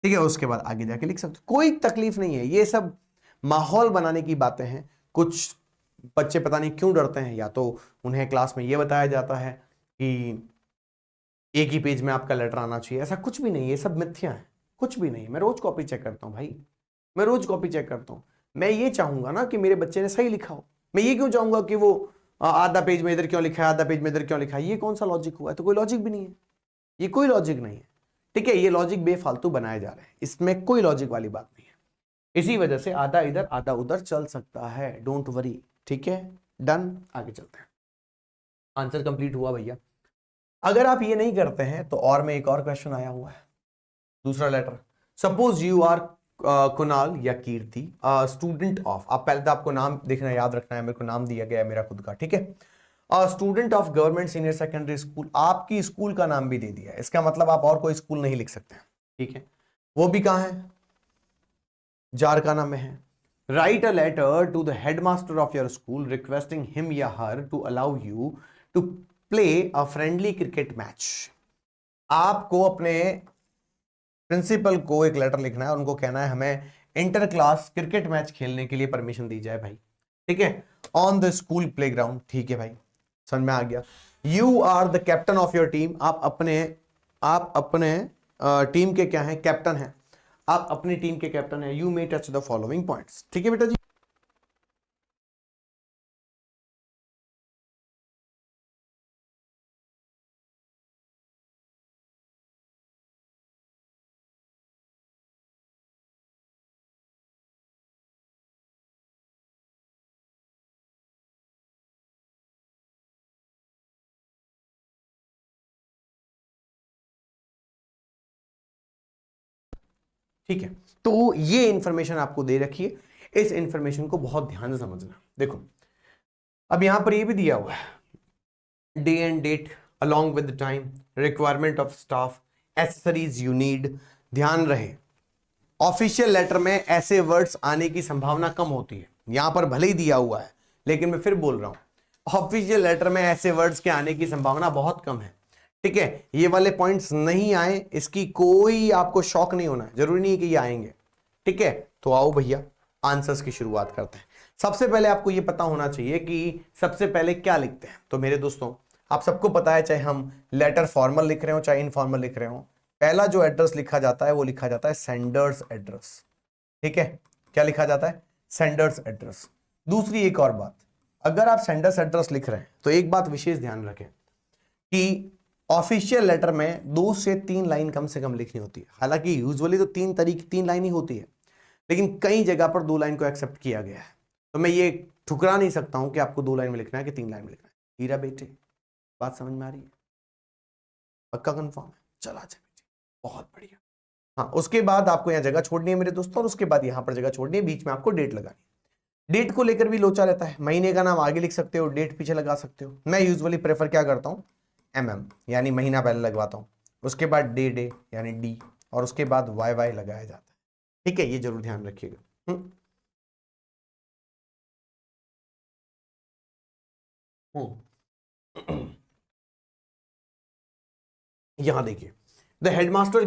ठीक है, उसके बाद आगे जाके लिख सकते हो, कोई तकलीफ नहीं है। ये सब माहौल बनाने की बातें हैं। कुछ बच्चे पता नहीं क्यों डरते हैं, या तो उन्हें क्लास में ये बताया जाता है कि एक ही पेज में आपका लेटर आना चाहिए, ऐसा कुछ भी नहीं, ये सब मिथ्या है, कुछ भी नहीं। मैं रोज कॉपी चेक करता हूं भाई, मैं रोज कॉपी चेक करता हूं। मैं ये चाहूंगा ना कि मेरे बच्चे ने सही लिखा हो। मैं ये क्यों चाहूंगा कि वो आधा पेज में इधर क्यों लिखा है, आधा पेज में इधर क्यों लिखा है? ये कौन सा लॉजिक हुआ है? तो कोई लॉजिक भी नहीं है। ये कोई लॉजिक नहीं है, ठीक है, ये लॉजिक बेफालतू बनाए जा रहे हैं, इसमें कोई लॉजिक वाली बात नहीं है। इसी वजह से आधा इधर आधा उधर चल सकता है, डोंट वरी, ठीक है, डन, आगे चलते हैं। आंसर कंप्लीट हुआ भैया। अगर आप ये नहीं करते हैं तो और में एक और क्वेश्चन आया हुआ है, दूसरा letter. Suppose you are Kunal या कीर्ति, स्टूडेंट ऑफ, आप पहले तो आपको नाम देखना याद रखना है, मेरे को नाम दिया गया है मेरा खुद का, ठीक है, student of government senior secondary school, आपकी स्कूल का नाम भी दे दिया है, इसका मतलब आप और कोई स्कूल नहीं लिख सकते, ठीक है, वो भी कहां है, जारकाना में है। Write a letter to the headmaster of your school requesting him या her to allow you to play a friendly cricket match. आपको अपने प्रिंसिपल को एक लेटर लिखना है और उनको कहना है हमें इंटर क्लास क्रिकेट मैच खेलने के लिए परमिशन दी जाए भाई, ठीक है, ऑन द स्कूल प्लेग्राउंड, ठीक है भाई, समझ में आ गया। You are the captain of your team, आप अपने टीम के क्या हैं, कैप्टन हैं, आप अपनी टीम के कैप्टन हैं। You may touch the following points, ठीक है बेटा जी। ठीक है, तो ये इंफॉर्मेशन आपको दे रखिए, इस इंफॉर्मेशन को बहुत ध्यान से समझना। देखो अब यहां पर ये भी दिया हुआ है, day and date along with the time, requirement of staff, accessories you need। ध्यान रहे ऑफिशियल लेटर में ऐसे वर्ड्स आने की संभावना कम होती है, यहां पर भले ही दिया हुआ है लेकिन मैं फिर बोल रहा हूं ऑफिशियल लेटर में ऐसे वर्ड्स के आने की संभावना बहुत कम है, ठीक है, ये वाले पॉइंट्स नहीं आए इसकी कोई आपको शौक नहीं होना, जरूरी नहीं है कि ये आएंगे, ठीक है। तो आओ भैया आंसर्स की शुरुआत करते हैं। सबसे पहले आपको ये पता होना चाहिए कि सबसे पहले क्या लिखते हैं। तो मेरे दोस्तों आप सबको पता है, चाहे हम लेटर फॉर्मल लिख रहे हो चाहे इनफॉर्मल लिख रहे हो, पहला जो एड्रेस लिखा जाता है वो लिखा जाता है सेंडर्स एड्रेस, ठीक है, क्या लिखा जाता है, सेंडर्स एड्रेस। दूसरी एक और बात, अगर आप सेंडर्स एड्रेस लिख रहे हैं तो एक बात विशेष ध्यान रखें कि ऑफिशियल लेटर में 2 से 3 लाइन कम से कम लिखनी होती है। हालांकि यूजुअली तो 3 लाइन ही होती है, लेकिन कई जगह पर 2 लाइन को एक्सेप्ट किया गया है, तो मैं ये ठुकरा नहीं सकता हूं कि आपको 2 लाइन में लिखना है कि 3 लाइन में लिखना है। हीरा बेटे बात समझ में आ रही है, पक्का कंफर्म है, चला जाए बेटे, बहुत बढ़िया। हाँ, उसके बाद आपको यहाँ जगह छोड़नी है मेरे दोस्तों, और उसके बाद यहाँ पर जगह छोड़नी है, बीच में आपको डेट लगानी है। डेट को लेकर भी लोचा रहता है, महीने का नाम आगे लिख सकते हो, डेट पीछे लगा सकते हो। मैं यूजुअली प्रेफर क्या करता हूँ, यानी महीना पहले लगवाता हूँ, उसके बाद डे यानी डी, और उसके बाद वाई लगाया जाता है, ठीक है, ये जरूर ध्यान रखिएगा। यहां देखिए, the headmaster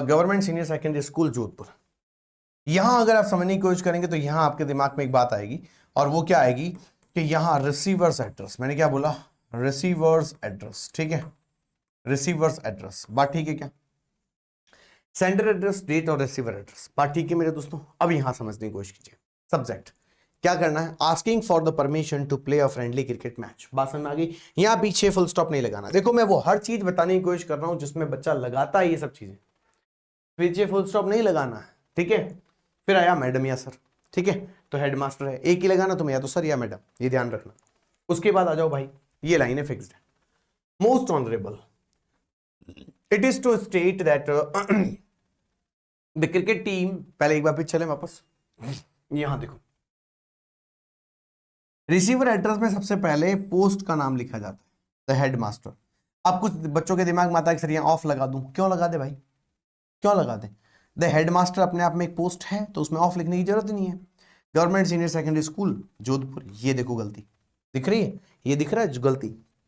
government senior secondary school Jodhpur. यहां अगर आप समझने की कोशिश करेंगे तो यहां आपके दिमाग में एक बात आएगी, और वो क्या आएगी कि यहां रिसीवर्स एड्रेस, मैंने क्या बोला, रिसीवर्स एड्रेस, ठीक है, रिसीवर्स एड्रेस, बात ठीक है क्या, सेंडर एड्रेस, डेट और रिसीवर एड्रेस, बात ठीक है मेरे दोस्तों। अब यहां समझने की कोशिश कीजिए, सब्जेक्ट क्या करना है, asking for the permission to play a friendly cricket match, बात समझ में आ गई। यहां पीछे फुल स्टॉप नहीं लगाना। देखो मैं वो हर चीज बताने की कोशिश कर रहा हूं जिसमें बच्चा लगाता है ये सब चीजें, पीछे फुल स्टॉप नहीं लगाना है, ठीक है। फिर आया मैडम या सर, ठीक है, तो हेडमास्टर है, एक ही लगाना तुम्हें, या तो सर या मैडम, ये ध्यान रखना। उसके बाद आ जाओ भाई, ये लाइनें फिक्स्ड है, most honourable, it is to state that the cricket team, पहले एक बार पीछे चले वापस, यहां देखो रिसीवर एड्रेस में सबसे पहले पोस्ट का नाम लिखा जाता है, द हेडमास्टर। अब कुछ बच्चों के दिमाग में आता है कि सर यहाँ ऑफ लगा दूं, क्यों लगा दे भाई, क्यों लगा दे, द हेडमास्टर अपने आप में एक पोस्ट है तो उसमें ऑफ लिखने की जरूरत ही नहीं है। Government senior secondary school Jodhpur, ये देखो गलती दिख रही है, ये दिख रहा है गलती,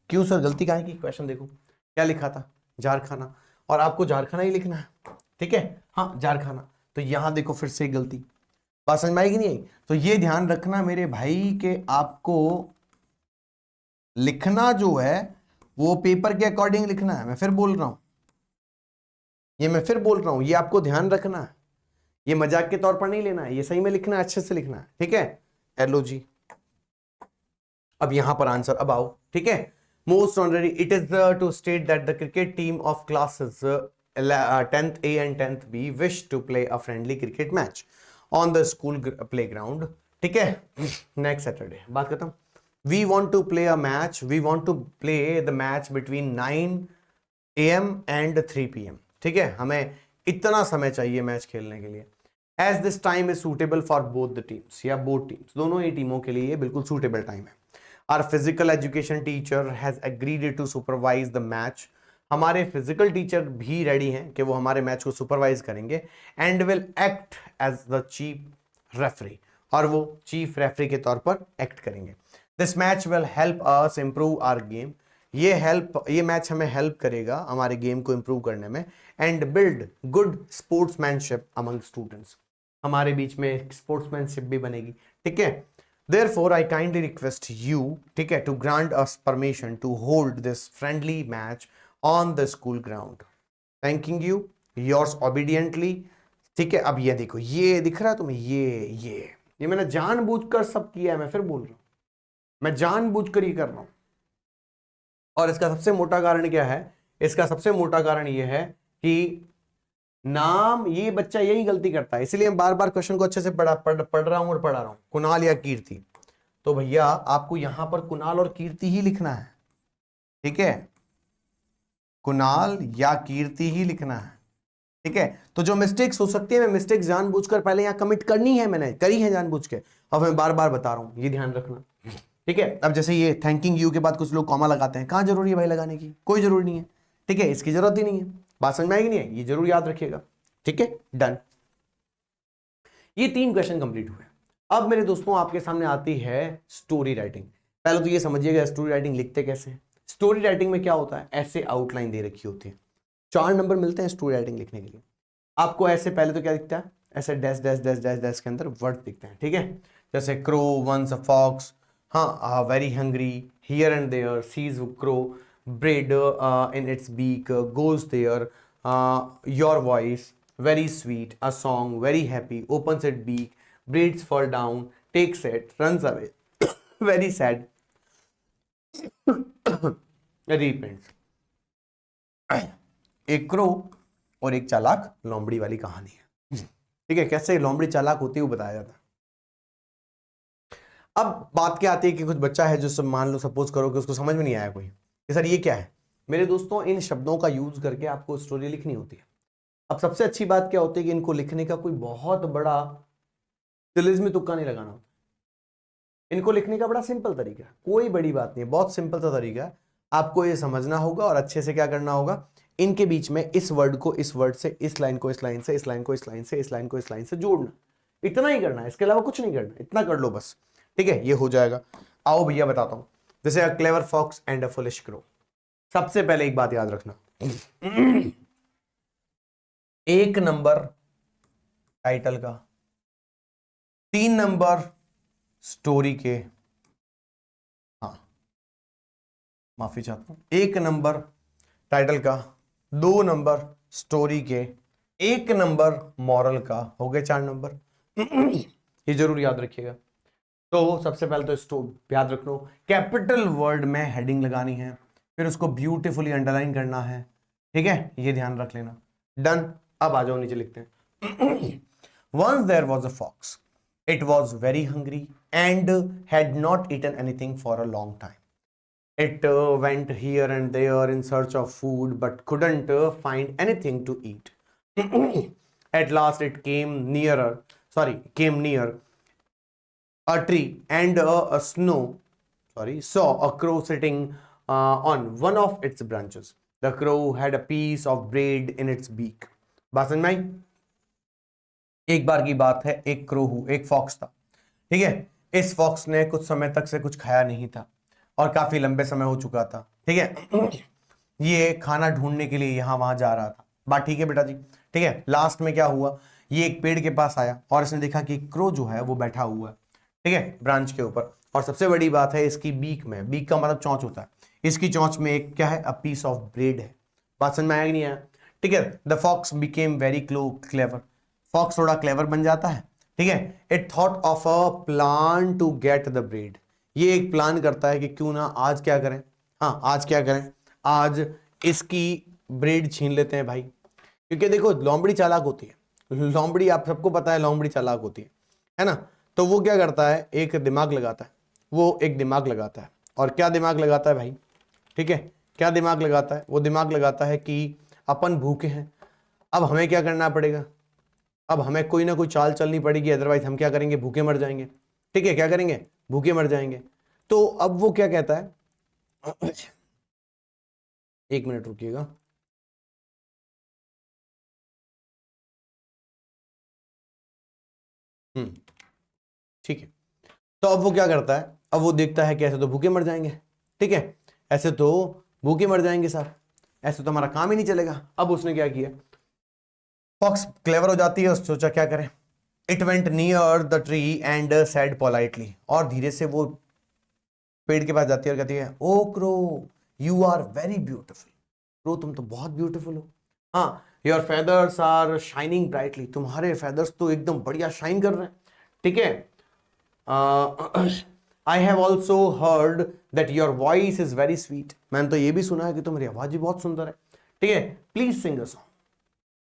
क्यों सर गलती कहाँ की, क्वेश्चन देखो क्या लिखा था, झारखाना, और आपको झारखाना ही लिखना है, ठीक है, हाँ झारखाना, तो यहां देखो फिर से गलती, बात समझ में आएगी नहीं आई। तो ये ध्यान रखना मेरे भाई के आपको लिखना जो है वो पेपर के अकॉर्डिंग लिखना है, मैं फिर बोल रहा हूं, ये आपको ध्यान रखना है, ये मजाक के तौर पर नहीं लेना है, ये सही में लिखना है, अच्छे से लिखना है, ठीक है। एलो जी, अब यहां पर आंसर, अब आओ, ठीक है, Most honorary, it is to state that the cricket team of classes 10th A and 10th B wish to play a friendly cricket match on the school playground. ठीक है, next Saturday. बात खत्म. We want to play a match. We want to play the match between 9 AM and 3 PM. ठीक है, हमें इतना समय चाहिए मैच खेलने के लिए. As this time is suitable for both the teams, या both teams, दोनों ही टीमों के लिए बिल्कुल suitable time है. Our physical education teacher has agreed to supervise the match. हमारे फिजिकल टीचर भी रेडी हैं कि वो हमारे मैच को सुपरवाइज करेंगे and will act as the chief referee, और वो चीफ रेफरी के तौर पर एक्ट करेंगे. This match will help us improve our game. ये मैच हमें हेल्प करेगा हमारे गेम को इम्प्रूव करने में and build good sportsmanship among students. हमारे बीच में स्पोर्ट्समैनशिप भी बनेगी. ठीक है, therefore I kindly request you, ठीक है, to grant us permission to hold this friendly match on the school ground. Thanking you, yours obediently. ठीक है, अब ये देखो, ये दिख रहा है तुम्हें, ये मैंने जानबूझकर सब किया है. मैं फिर बोल रहा हूं, मैं जानबूझकर ये कर रहा हूं. और इसका सबसे मोटा कारण क्या है? इसका सबसे मोटा कारण ये है कि नाम, ये बच्चा यही गलती करता है, इसलिए मैं बार बार क्वेश्चन को अच्छे से पढ़ रहा हूं और पढ़ा रहा हूं. कुणाल या कीर्ति, तो भैया आपको यहां पर कुणाल और कीर्ति ही लिखना है. ठीक है, कुणाल या कीर्ति ही लिखना है. ठीक है, तो जो मिस्टेक्स हो सकती है, मैं मिस्टेक्स जानबूझकर पहले यहां कमिट करनी है, मैंने करी है जानबूझ के, और मैं बार बार बता रहा हूं, ये ध्यान रखना. ठीक है, अब जैसे ये थैंकिंग यू के बाद कुछ लोग कॉमा लगाते हैं, कहां जरूरी है भाई लगाने की? कोई जरूरी नहीं है. ठीक है, इसकी जरूरत ही नहीं है. बात समझ में आएगी नहीं है? ये जरूर याद रखिएगा. ठीक है, डन. ये 3 क्वेश्चन कंप्लीट हुए. अब मेरे दोस्तों आपके सामने आती है स्टोरी राइटिंग. पहले तो ये समझिएगा स्टोरी राइटिंग लिखते कैसे हैं. स्टोरी राइटिंग में क्या होता है, ऐसे आउटलाइन दे रखी होती है. 4 नंबर मिलते हैं स्टोरी राइटिंग लिखने के लिए. आपको ऐसे पहले तो क्या दिखता है, ऐसे dash dash dash dash dash के अंदर वर्ड दिखते हैं. ठीक है, जैसे क्रो वंस अ फॉक्स, हाँ, very hungry, here and there, sees crow, bread in its beak, goes there, your voice, very sweet, a song, very happy, opens its beak, breeds fall down, takes it, runs away, very sad, repents. एक crow और एक चालाक लोमड़ी वाली कहानी है. ठीक है, कैसे लोमड़ी चालाक होती है वो बताया जाता है. अब बात क्या आती है कि कुछ बच्चा है जो सब, मान लो सपोज करो कि उसको समझ में नहीं आया कोई कि सर ये क्या है. मेरे दोस्तों, इन शब्दों का यूज करके आपको स्टोरी लिखनी होती है. अब सबसे अच्छी बात क्या होती है कि इनको लिखने का कोई बहुत बड़ा तिलिस्मी तुक्का नहीं लगाना होता. इनको लिखने का बड़ा सिंपल तरीका है, कोई बड़ी बात नहीं है, बहुत सिंपल सा तरीका है. आपको ये समझना होगा और अच्छे से क्या करना होगा, इनके बीच में इस वर्ड को इस वर्ड से, इस लाइन को इस लाइन से, इस लाइन को इस लाइन से, इस लाइन को इस लाइन से जोड़ना. इतना ही करना है, इसके अलावा कुछ नहीं करना. इतना कर लो बस. ठीक है, ये हो जाएगा. आओ भैया बताता हूं. जैसे a clever fox and a foolish crow. सबसे पहले एक बात याद रखना, 1 नंबर टाइटल का, 3 नंबर स्टोरी के, हाँ माफी चाहता हूं, 1 नंबर टाइटल का, 2 नंबर स्टोरी के, 1 नंबर मॉरल का. हो गए 4 नंबर. ये जरूर याद रखिएगा. तो सबसे पहले तो याद रख लो, कैपिटल वर्ड में हेडिंग लगानी है, फिर उसको ब्यूटीफुली अंडरलाइन करना है. ठीक है, ये ध्यान रख लेना. डन. अब आ जाओ नीचे लिखते हैं. Once there was a fox. It was very hungry and had not eaten anything for a long time. It went here and there in search of food but couldn't find anything to eat. At last it came near a tree and saw a crow sitting on one of its branches. The crow had a piece of bread in its beak. बात समझ में आई? एक बार की बात है, एक fox था. ठीक है, इस फॉक्स ने कुछ समय तक से कुछ खाया नहीं था और काफी लंबे समय हो चुका था. ठीक है, ये खाना ढूंढने के लिए यहां वहां जा रहा था. बात ठीक है बेटा जी? ठीक है, लास्ट में क्या हुआ, ये एक पेड़ के पास आया और इसने देखा कि क्रो जो है वो बैठा हुआ है. ठीक है, ब्रांच के ऊपर. और सबसे बड़ी बात है, इसकी बीक में, बीक का मतलब चोंच होता है, इसकी चोंच में एक क्या है, अ पीस ऑफ ब्रेड है. बात समझ में आया कि नहीं आया? ठीक है, the fox became very clever. Fox थोड़ा क्लेवर बन जाता है. ठीक है, it thought of a plan to get the bread. ये एक प्लान करता है कि क्यों ना आज क्या करें, हाँ, आज क्या करें, आज इसकी ब्रेड छीन लेते हैं भाई, क्योंकि देखो लोमड़ी चालाक होती है, लोमड़ी आप सबको पता है लोमड़ी चालाक होती है ना। तो वो क्या करता है, एक दिमाग लगाता है, वो एक दिमाग लगाता है, और क्या दिमाग लगाता है भाई, ठीक है, क्या दिमाग लगाता है, वो दिमाग लगाता है कि अपन भूखे हैं, अब हमें क्या करना पड़ेगा, अब हमें कोई ना कोई चाल चलनी पड़ेगी, अदरवाइज हम क्या करेंगे, भूखे मर जाएंगे। ठीक है, क्या करेंगे, भूखे मर जाएंगे। तो अब वो क्या कहता है, एक मिनट रुकिएगा, ठीक है। तो अब वो क्या करता है, अब वो देखता है कि ऐसे तो भूखे मर जाएंगे, ठीक है, ऐसे तो भूखे मर जाएंगे साहब, ऐसे तो हमारा काम ही नहीं चलेगा। अब उसने क्या किया, फॉक्स क्लेवर हो जाती है, उसने सोचा क्या करें, it went near the tree and said politely, और धीरे से वो पेड़ के पास जाती है और कहती है, O crow you are very beautiful, crow तुम तो बहुत ब्यूटीफुल हो, हाँ, your feathers are shining brightly, तुम्हारे फेदर्स तो एकदम बढ़िया शाइन कर रहे हैं, ठीक है। I have also heard that your voice is very sweet, मैंने तो ये भी सुना है कि तुम्हारी आवाज भी बहुत सुंदर है, ठीक है, please sing a song,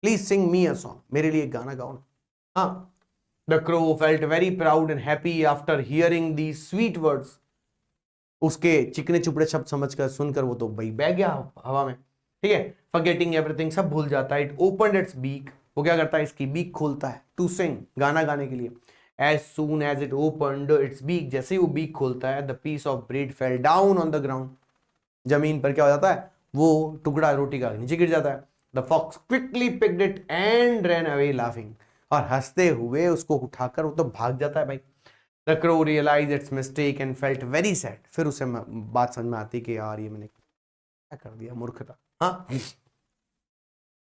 please sing me a song, मेरे लिए एक गाना गाओ ना। हाँ, the crow felt very proud and happy after hearing the sweet words, उसके चिकने चुपड़े शब्द समझकर सुनकर वो तो भाई बह गया हवा में, ठीक है, फॉरगेटिंग एवरीथिंग, सब भूल जाता है। इट ओपनड इट्स बीक, वो क्या करता है, इसकी बीक खोलता है, टू सिंग, गाना गाने के लिए। As soon as it opened its beak, जैसे ही वो बीक खोलता है, the piece of bread fell down on the ground, जमीन पर क्या हो जाता है, वो टुकड़ा रोटी का नीचे गिर जाता है। The fox quickly picked it and ran away laughing, और हंसते हुए उसको उठाकर वो तो भाग जाता है भाई। The crow realized its mistake and felt very sad. फिर उसे बात समझ में आती कि यार ये मैंने क्या कर दिया, मूर्खता, हाँ।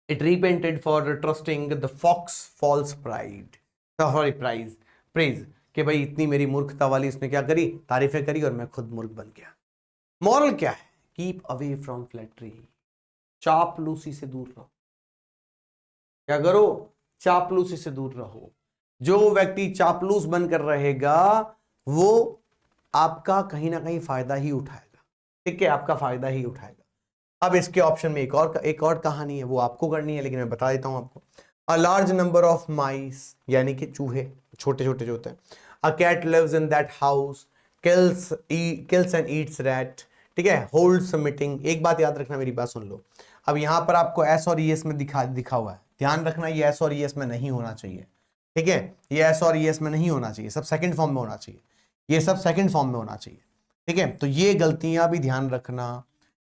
It repented for trusting the fox false pride. Sorry, praise कि भाई इतनी मेरी मूर्खता वाली उसने क्या करी, तारीफें करी, और मैं खुद मूर्ख बन गया। मॉरल क्या है, कीप अवे फ्रॉम फ्लैटरी, चापलूसी से दूर रहो। क्या करो, चापलूसी से दूर रहो। जो व्यक्ति चापलूस बनकर रहेगा वो आपका कहीं ना कहीं फायदा ही उठाएगा, ठीक है, आपका फायदा ही उठाएगा। अब इसके ऑप्शन में एक और कहानी है, वो आपको करनी है, लेकिन मैं बता देता हूं आपको। A large number of mice, यानी कि चूहे, छोटे छोटे जो होते हैं। A cat lives in that house, kills and eats rat, ठीक है, होल्ड्स अ मीटिंग। एक बात याद रखना, मेरी बात सुन लो। अब यहां पर आपको एस और ईएस में दिखा हुआ है, ध्यान रखना, ये एस और ईएस में नहीं होना चाहिए, ठीक है, ये एस और ईएस में नहीं होना चाहिए, सब सेकंड फॉर्म में होना चाहिए, ये सब सेकंड फॉर्म में होना चाहिए, ठीक है। तो ये गलतियां भी ध्यान रखना,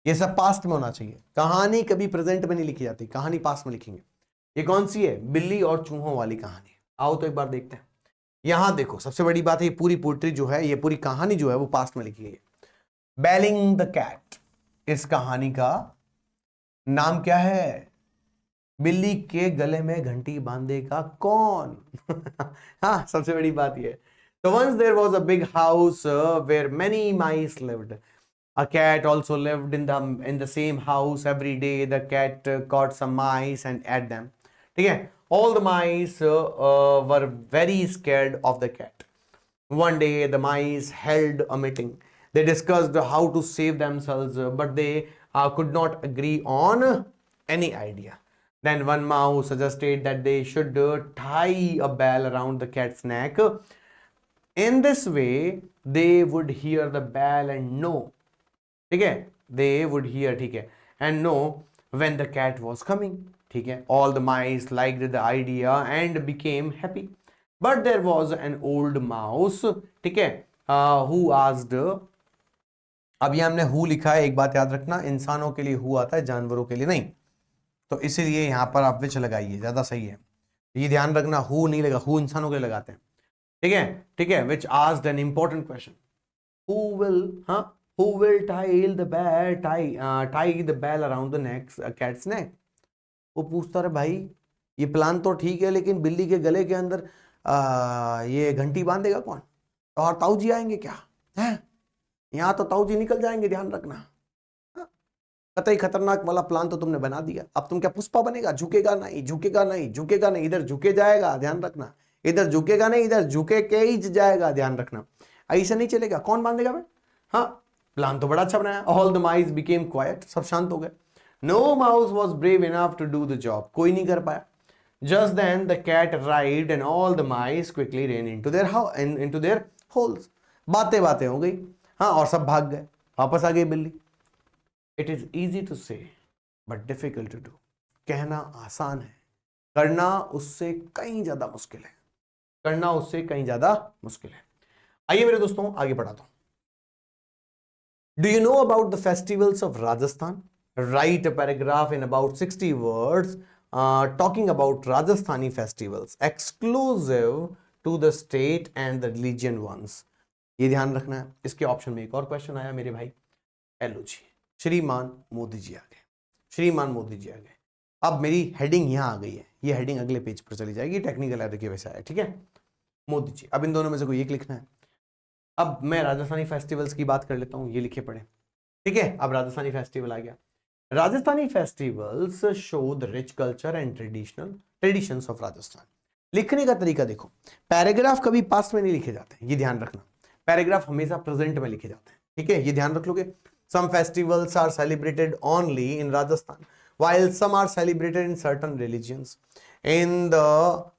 ये सब पास्ट में होना चाहिए। कहानी कभी प्रेजेंट में नहीं लिखी जाती, कहानी पास्ट में लिखेंगे। ये कौन सी है, बिल्ली और चूहों वाली कहानी। आओ तो एक बार देखते हैं। यहां देखो, सबसे बड़ी बात है, ये पूरी पोइट्री जो है, ये पूरी कहानी जो है वो पास्ट में लिखी गई है। बेलिंग द कैट, इस कहानी का नाम क्या है, बिल्ली के गले में घंटी बांधेगा कौन। हाँ, सबसे बड़ी बात यह है। So once there was a big house where many mice lived. A cat also lived in the same house. Every day the cat caught some mice and ate them. ठीक है? All the mice were very scared of the cat. One day the mice held a meeting. They discussed how to save themselves, but they could not agree on any idea. Then one mouse suggested that they should tie a bell around the cat's neck. In this way, they would hear the bell and know. ठीक है, they would hear, ठीक है, and know when the cat was coming. ठीक है, all the mice liked the idea and became happy. But there was an old mouse, ठीक है, who asked. अब ये हमने हु लिखा है, एक बात याद रखना, इंसानों के लिए हु आता है, जानवरों के लिए नहीं, तो इसीलिए यहां पर आप विच लगाइए, ज्यादा सही है। ये ध्यान रखना, हु नहीं लगा, हु इंसानों के लिए लगाते हैं, ठीक है, ठीक है। Which asked an important question, who will, हाँ, who will tie the bell around the neck, cat's neck. वो पूछता रहे भाई, ये प्लान तो ठीक है, लेकिन बिल्ली के गले के अंदर ये घंटी बांधेगा कौन, और ताऊ जी आएंगे क्या है, यहां तो ताऊ जी निकल जाएंगे, ध्यान रखना। कतई खतरनाक वाला प्लान तो तुमने बना दिया, अब तुम क्या पुष्पा बनेगा, झुकेगा नहीं, झुकेगा नहीं, झुकेगा नहीं, इधर झुके जाएगा, ध्यान रखना, इधर झुकेगा नहीं, इधर झुके के ही जाएगा, ध्यान रखना, ऐसा नहीं चलेगा। कौन बांधेगा भाई, हाँ, प्लान तो बड़ा अच्छा बनाया। All the mice became quite, सब शांत हो गए। No mouse was brave enough to do the job, कोई नहीं कर पाया। Just then the cat arrived and all the mice quickly ran into their holes. बातें बातें हो गई, हाँ, और सब भाग गए, वापस आ गई बिल्ली। इट इज इजी टू से बट डिफिकल्ट टू डू। कहना आसान है, करना उससे कहीं ज्यादा मुश्किल है, करना उससे कहीं ज्यादा मुश्किल है। आइए मेरे दोस्तों आगे बढ़ाता हूं। Do you know about the festivals of Rajasthan? Write a paragraph in about 60 words talking about Rajasthani festivals exclusive to the state and the religion ones. ये ध्यान रखना है। इसके ऑप्शन में एक और क्वेश्चन आया मेरे भाई, हेलो जी, श्रीमान मोदी जी आ गए, श्रीमान मोदी जी आ गए। अब मेरी हेडिंग यहां आ गई है, ये हेडिंग अगले पेज पर चली जाएगी, टेक्निकल एरर की वजह से आया, ठीक है। मोदी जी, अब इन दोनों में से कोई एक लिखना है। अब मैं राजस्थानी फेस्टिवल्स की बात कर लेता हूं, ये लिखे पड़े, ठीक है। अब राजस्थानी फेस्टिवल आ गया। Rajasthani festivals show the rich culture and traditions of Rajasthan. लिखने का तरीका देखो, पैराग्राफ कभी पास्ट में नहीं लिखे जाते, ये ध्यान रखना। पैराग्राफ हमेशा प्रेजेंट में लिखे जाते हैं, ठीक है, ये ध्यान रख लोगे। Some festivals are celebrated only in Rajasthan while some are celebrated in certain religions. In the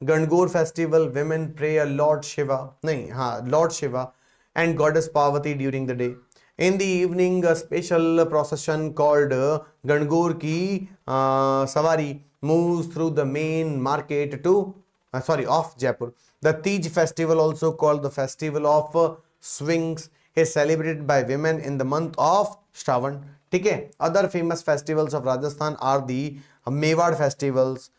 Gangor festival, women pray a Lord Shiva, Lord Shiva and Goddess Parvati during the day. In the evening, a special procession called Gangor Ki Savari moves through the main market of Jaipur. The Tej festival, also called the festival of swings, is celebrated by women in the month of Shravan. ठीक है। Other famous festivals of Rajasthan are the Mewar festivals,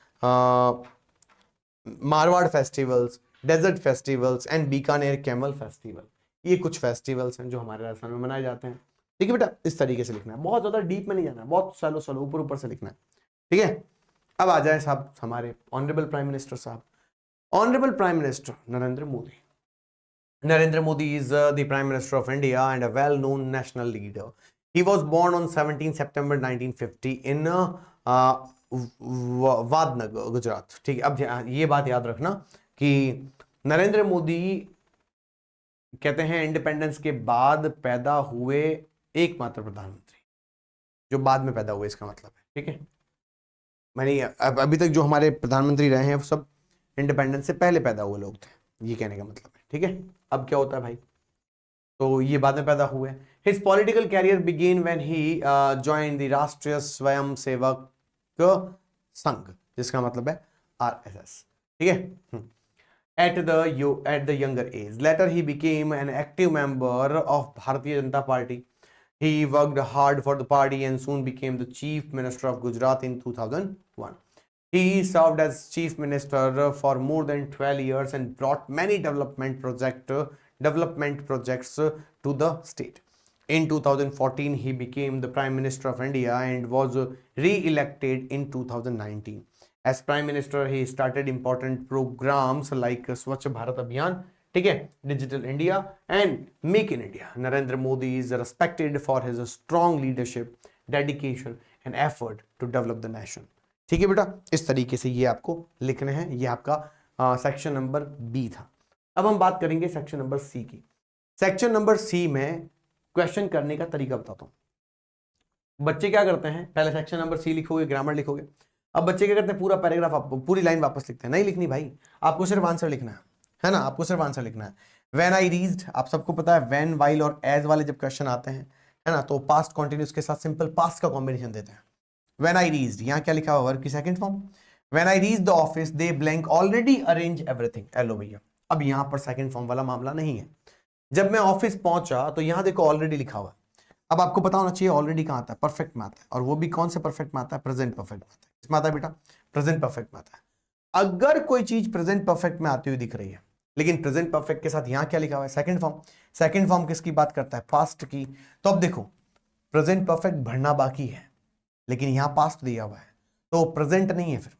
Marwar festivals, desert festivals and Bikaner camel festival. ये कुछ festivals हैं जो हमारे राजस्थान में मनाए जाते हैं, ठीक है बेटा। इस तरीके से लिखना है, बहुत ज्यादा डीप में नहीं जाना है, बहुत सैलो सैलो ऊपर ऊपर से लिखना है, ठीक है। अब आ जाए साहब हमारे ऑनरेबल प्राइम मिनिस्टर साहब। Honourable prime minister Narendra Modi. Narendra Modi is the Prime Minister of India and a well-known national leader. He was born on 17 September 1950 in Vadnagar, Gujarat, ठीक है। अब ये बात याद रखना कि नरेंद्र मोदी कहते हैं इंडिपेंडेंस के बाद पैदा हुए एकमात्र प्रधानमंत्री जो बाद में पैदा हुए, इसका मतलब है, ठीक है। मैंने अभी तक जो हमारे प्रधानमंत्री रहे हैं वो सब इंडिपेंडेंस से पहले पैदा हुए लोग थे, ये कहने का मतलब है, ठीक है। अब क्या होता है भाई, तो ये बाद में पैदा हुए। His political career began when he join the Rashtriya स्वयं सेवक संघ, जिसका मतलब है आरएसएस, ठीक है। At the younger age, later he became an active member of Bharatiya Janata Party. He worked hard for the party and soon became the Chief Minister of Gujarat in 2001. He served as Chief Minister for more than 12 years and brought many development projects to the state. In 2014, he became the Prime Minister of India and was re-elected in 2019. As Prime Minister, he started important programs like Swachh Bharat Abhiyan, ठीक है, Digital India and Make in India. Narendra Modi is respected for his strong leadership, dedication and effort to develop the nation. ठीक है बेटा, इस तरीके से ये आपको लिखने हैं। ये आपका सेक्शन नंबर बी था। अब हम बात करेंगे सेक्शन नंबर सी की। सेक्शन नंबर सी में क्वेश्चन करने का तरीका बताता हूं। बच्चे क्या करते हैं, पहले सेक्शन नंबर सी लिखोगे, ग्रामर लिखोगे। अब बच्चे क्या करते हैं, पूरा पैराग्राफ आप पूरी लाइन वापस लिखते हैं। नहीं लिखनी भाई, आपको सिर्फ आंसर लिखना है ना, आपको सिर्फ आंसर लिखना है। व्हेन आई रीच्ड, आप सबको पता है व्हेन, व्हाइल और एज वाले जब क्वेश्चन आते हैं, है ना, तो पास्ट कंटिन्यूअस के साथ सिंपल पास्ट का कॉम्बिनेशन देते हैं। व्हेन आई रीच्ड, यहाँ क्या लिखा हुआ, वर्ब की second form. When I reached the office they blank already arrange everything. Hello भैया, अब यहाँ पर सेकंड फॉर्म वाला मामला नहीं है। जब मैं ऑफिस पहुंचा तो यहाँ देखो ऑलरेडी लिखा हुआ। अब आपको पता होना चाहिए ऑलरेडी कहाँ आता है, परफेक्ट में आता है, और वो भी कौन से परफेक्ट में आता है, प्रेजेंट परफेक्ट में आता है। इसमें आता है बेटा, प्रेजेंट परफेक्ट में आता है। अगर कोई चीज प्रेजेंट परफेक्ट में आती हुई दिख रही है, लेकिन प्रेजेंट परफेक्ट के साथ यहाँ क्या लिखा हुआ है, सेकंड फॉर्म। सेकंड फॉर्म किसकी बात करता है, पास्ट की। तो अब देखो प्रेजेंट परफेक्ट भरना बाकी है, लेकिन यहाँ पास्ट दिया हुआ है, तो प्रेजेंट नहीं है। फिर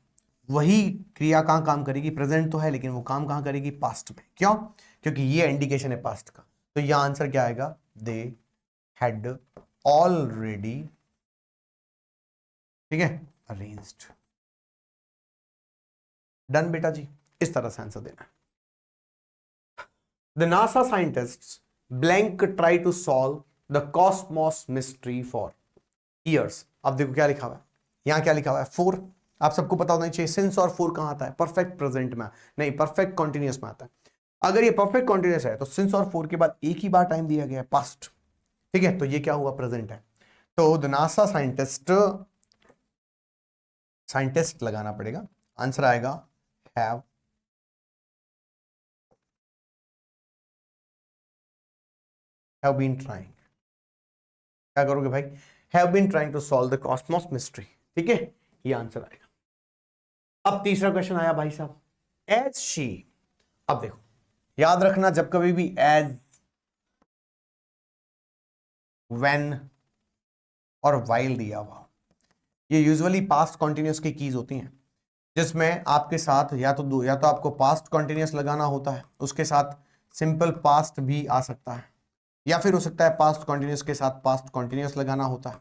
वही क्रिया कहाँ काम करेगी, प्रेजेंट तो है लेकिन वो काम कहाँ करेगी, पास्ट में। क्यों, क्योंकि ये इंडिकेशन है पास्ट का। तो यह आंसर क्या आएगा, दे हैड ऑलरेडी, ठीक है, अरेंज्ड। डन बेटा जी, इस तरह से आंसर देना है। The NASA scientists blank try to solve the cosmos mystery for years. अब देखो क्या लिखा हुआ है, यहां क्या लिखा हुआ है, 4। आप सबको पता होना चाहिए सिंस और 4 कहां आता है, परफेक्ट प्रेजेंट में, नहीं परफेक्ट कॉन्टिन्यूस में आता है। अगर ये परफेक्ट कॉन्टिन्यूस है तो सिंस और 4 के बाद एक ही बार टाइम दिया गया है, पास्ट, ठीक है, तो ये क्या हुआ, प्रेजेंट है। तो द नासा साइंटिस्ट लगाना पड़ेगा, आंसर आएगा हैव बीन ट्राइंग। क्या करोगे भाई, have been trying to solve the cosmos mystery, ठीक है, ये आंसर आएगा। अब तीसरा क्वेश्चन आया भाई साहब, एज शी। अब देखो याद रखना, जब कभी भी एज, व्हेन और व्हाइल दिया हुआ, ये यूजुअली पास्ट कॉन्टिन्यूस की कीज होती हैं, जिसमें आपके साथ या तो आपको पास्ट कॉन्टिन्यूस लगाना होता है, उसके साथ सिंपल पास्ट भी आ सकता है, या फिर हो सकता है पास्ट कॉन्टिन्यूस के साथ पास्ट कॉन्टिन्यूस लगाना होता है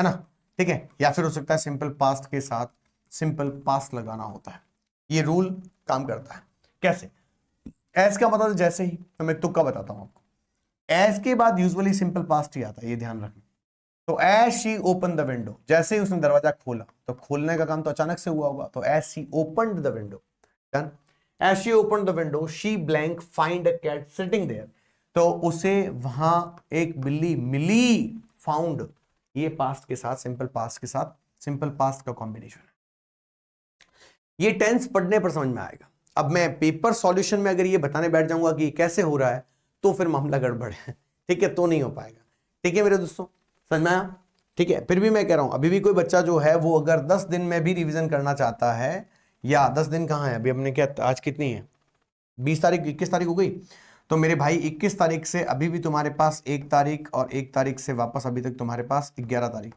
ना, ठीक है, या फिर हो सकता है सिंपल पास्ट के साथ सिंपल पास्ट लगाना होता है। ये रूल काम करता है। कैसे, एज का मतलब जैसे ही, तो मैं तुक्का बताता हूं आपको, एज के बाद यूजुअली सिंपल पास्ट ही आता है, ये ध्यान रखना। तो as she open the window, जैसे ही उसने दरवाजा खोला, तो खोलने का काम तो अचानक से हुआ होगा, तो as she opened the window, done. As she opened the window she blank find a cat sitting there, तो उसे वहां एक बिल्ली मिली, फाउंड, ये पास्ट के साथ सिंपल पास्ट के साथ सिंपल पास्ट का कॉम्बिनेशन है। ये टेंस पढ़ने पर समझ में आएगा। अब मैं पेपर सॉल्यूशन में अगर ये बताने बैठ जाऊंगा कि कैसे हो रहा है, तो फिर मामला गड़बड़ है, ठीक है, तो नहीं हो पाएगा, ठीक है मेरे दोस्तों, समझ में आया, ठीक है। फिर भी मैं कह रहा हूं, अभी भी कोई बच्चा जो है वो अगर 10 दिन में भी रिवीजन करना चाहता है, या 10 दिन कहां है अभी, हमने क्या, आज कितनी है, 20 तारीख, 21 तारीख हो गई, तो मेरे भाई 21 तारीख से अभी भी तुम्हारे पास 1 तारीख, और 1 तारीख से वापस अभी तक तुम्हारे पास 11 तारीख,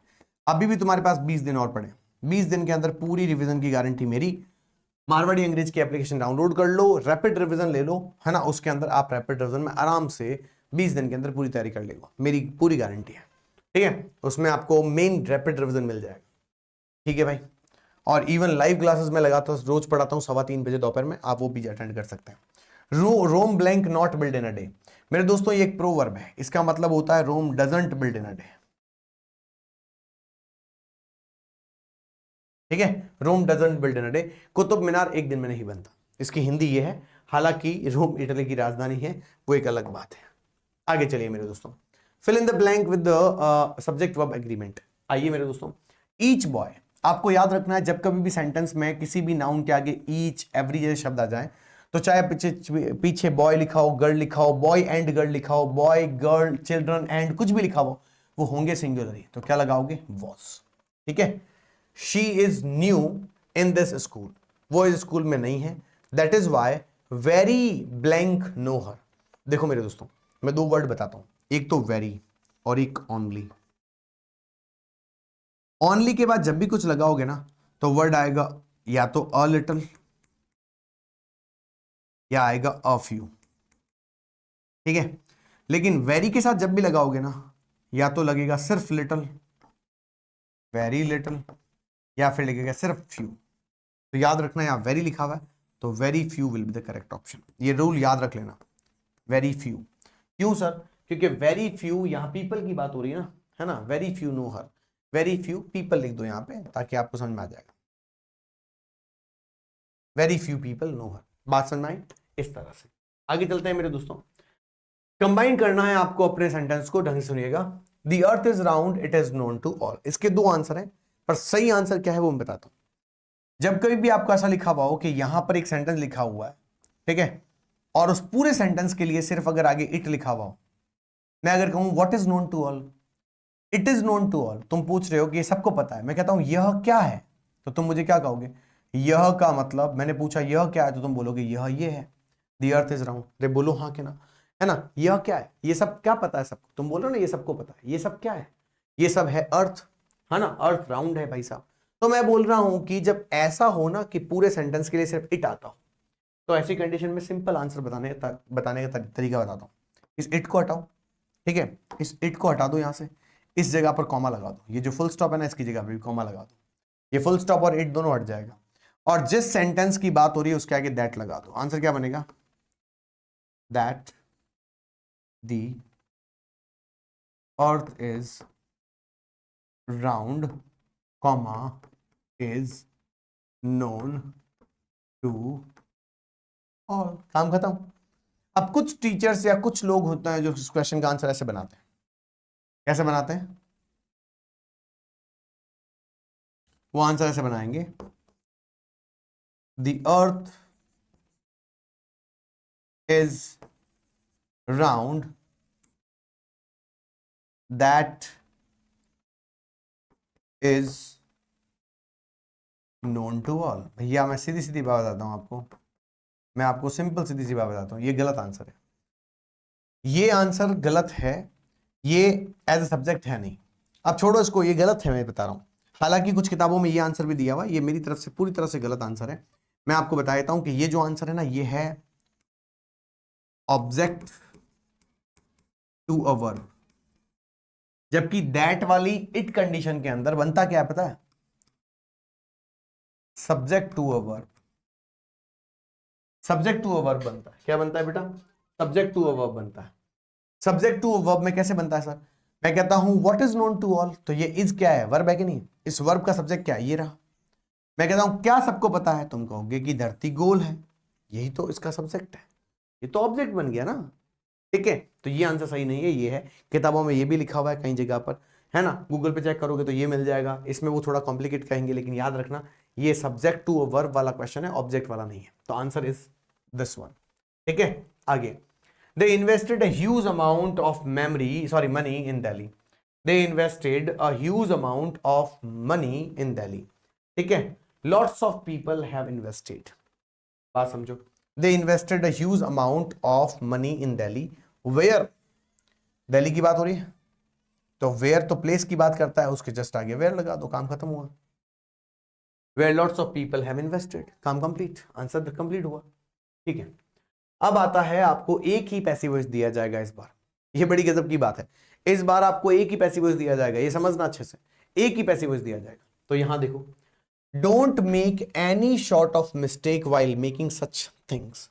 अभी भी तुम्हारे पास 20 दिन और पड़े। 20 दिन के अंदर पूरी रिवीजन की गारंटी मेरी। मारवाड़ी अंग्रेज की एप्लीकेशन डाउनलोड कर लो, रैपिड रिवीजन ले लो, है ना, उसके अंदर आप रैपिड रिवीजन में आराम से 20 दिन के अंदर पूरी तैयारी कर लेगा, मेरी पूरी गारंटी है, ठीक है। उसमें आपको मेन रैपिड रिवीजन मिल जाएगा, ठीक है भाई। और इवन लाइव क्लासेस में लगाता हूँ, रोज पढ़ाता हूँ 3:15 दोपहर में, आप वो भी अटेंड कर सकते हैं। Rome blank not build in a day, मेरे दोस्तों ये एक प्रोवर्ब है, इसका मतलब होता है Rome doesn't build in a day, ठीक है, Rome doesn't build in a day, Qutub Minar एक दिन में नहीं बनता, इसकी हिंदी ये है, हालांकि रोम इटली की राजधानी है, वो एक अलग बात है। आगे चलिए मेरे दोस्तों, fill in the blank with the subject verb agreement. आइए मेरे दोस्तों, ईच बॉय, आपको याद रखना है जब कभी भी सेंटेंस में किसी भी नाउन के आगे ईच, एवरी जैसे शब्द आ जाए, तो चाहे पीछे बॉय लिखा हो, गर्ल लिखा हो, बॉय एंड गर्ल लिखा हो, बॉय गर्ल चिल्ड्रन एंड कुछ भी लिखा हो, वो होंगे सिंगुलर ही, तो क्या लगाओगे, वॉज, ठीक है। She is new in this school, वो इस स्कूल में नहीं है, that is why very blank know her. देखो मेरे दोस्तों, मैं 2 वर्ड बताता हूं, एक तो वेरी और एक ओनली। ओनली के बाद जब भी कुछ लगाओगे ना, तो वर्ड आएगा या तो अ लिटल या आएगा अ फ्यू, ठीक है। लेकिन वेरी के साथ जब भी लगाओगे ना, या तो लगेगा सिर्फ लिटल, वेरी लिटल, या फिर लगेगा सिर्फ फ्यू। तो याद रखना, यहां वेरी लिखा हुआ है, तो very few will be the correct option, ये रूल याद रख लेना, वेरी फ्यू। क्यों सर, क्योंकि वेरी फ्यू यहां पीपल की बात हो रही है ना, है ना, वेरी फ्यू नो हर, वेरी फ्यू पीपल लिख दो यहां पे, ताकि आपको समझ में आ जाएगा, वेरी फ्यू पीपल नो हर, बात समझ में आई, इस तरह से। आगे चलते हैं मेरे दोस्तों, कंबाइन करना है आपको अपने सेंटेंस को, ढंग से सुनिएगा। The earth is round it is known to all, इसके 2 आंसर हैं, पर सही आंसर क्या है वो मैं बताता हूं। जब कभी भी आपको ऐसा लिखा हुआ हो कि यहां पर एक सेंटेंस लिखा हुआ है, ठीक है, और उस पूरे सेंटेंस के लिए सिर्फ अगर आगे इट लिखा हुआ हो, मैं अगर कहूं what is known to all, it is known to all, तुम पूछ रहे हो कि ये सबको पता है, मैं कहता हूं यह क्या है, तो तुम मुझे क्या कहोगे, यह का मतलब, मैंने पूछा यह क्या है, तो तुम बोलोगे यह ये है, द अर्थ इज राउंड, अरे बोलो हाँ के ना, है ना, यह क्या है, ये सब क्या पता है सबको, तुम बोलो ना ये सबको पता है, ये सब क्या है, ये सब है अर्थ, है ना, अर्थ राउंड है भाई साहब। तो मैं बोल रहा हूं कि जब ऐसा हो ना कि पूरे सेंटेंस के लिए सिर्फ इट आता हो, तो ऐसी कंडीशन में सिंपल आंसर बताने का तरीका बताता हूं, इस इट को हटाओ, ठीक है, इस इट को हटा दो यहां से, इस जगह पर कॉमा लगा दो, ये जो फुल स्टॉप है ना इसकी जगह पर भी कॉमा लगा दो, ये फुल स्टॉप और इट दोनों हट जाएगा, और जिस सेंटेंस की बात हो रही है उसके आगे दैट लगा दो, आंसर क्या बनेगा, that the earth is round comma is known to all. काम खत्म। अब कुछ टीचर्स या कुछ लोग होते हैं जो इस क्वेश्चन का आंसर ऐसे बनाते हैं। कैसे बनाते हैं? वो आंसर ऐसे बनाएंगे, the earth is round that is known to all. भैया मैं सीधी सीधी बात बताता हूं आपको, मैं आपको सिंपल सीधी सी बात बताता हूं, ये गलत आंसर है। ये आंसर गलत है, ये एज ए सब्जेक्ट है नहीं। अब छोड़ो इसको, ये गलत है मैं बता रहा हूं। हालांकि कुछ किताबों में ये आंसर भी दिया हुआ, ये मेरी तरफ से पूरी तरह से गलत आंसर है। मैं आपको बता देता हूं कि ये जो आंसर है ना, ये है ऑब्जेक्ट टू अ वर्ब। जबकि दैट वाली इट कंडीशन के अंदर बनता क्या है पता है? Subject to a verb. Subject to a verb बनता है। क्या बनता है बेटा? सब्जेक्ट टू अ वर्ब बनता है। सब्जेक्ट टू अ वर्ब में कैसे बनता है सर? मैं कहता हूं what is known to all, तो ये इज क्या है? वर्ब है कि नहीं? इस वर्ब का सब्जेक्ट क्या है? ये रहा। मैं कहता हूं क्या सबको पता है? तुम कहोगे कि धरती गोल है, यही तो इसका सब्जेक्ट है, ये तो ऑब्जेक्ट बन गया ना। ठीक है, तो ये आंसर सही नहीं है, ये है। किताबों में ये भी लिखा हुआ है कई जगह पर, है ना, गूगल पे चेक करोगे तो ये मिल जाएगा। इसमें वो थोड़ा कॉम्प्लिकेट कहेंगे, लेकिन याद रखना ये सब्जेक्ट टू वर्ब वाला क्वेश्चन है, ऑब्जेक्ट वाला नहीं है। तो आंसर इज दिस वन। ठीक है, आगे। They invested a huge amount of money in Delhi. They invested a huge amount of money in Delhi. ठीक है, lots of people have invested. बात समझो। They invested a huge amount of money in Delhi. Where? Delhi की बात हो रही है, तो where तो प्लेस की बात करता है, उसके जस्ट आगे where लगा दो, काम खत्म हुआ। Where lots of people have invested, काम कंप्लीट, आंसर कंप्लीट हुआ। ठीक है, अब आता है आपको एक ही पैसिव वॉइस दिया जाएगा इस बार। ये बड़ी गजब की बात है, इस बार आपको एक ही पैसिव वॉइस दिया जाएगा, ये समझना अच्छे से, एक ही पैसिव वॉइस दिया जाएगा। तो यहां देखो, don't make any short of mistake while making such things.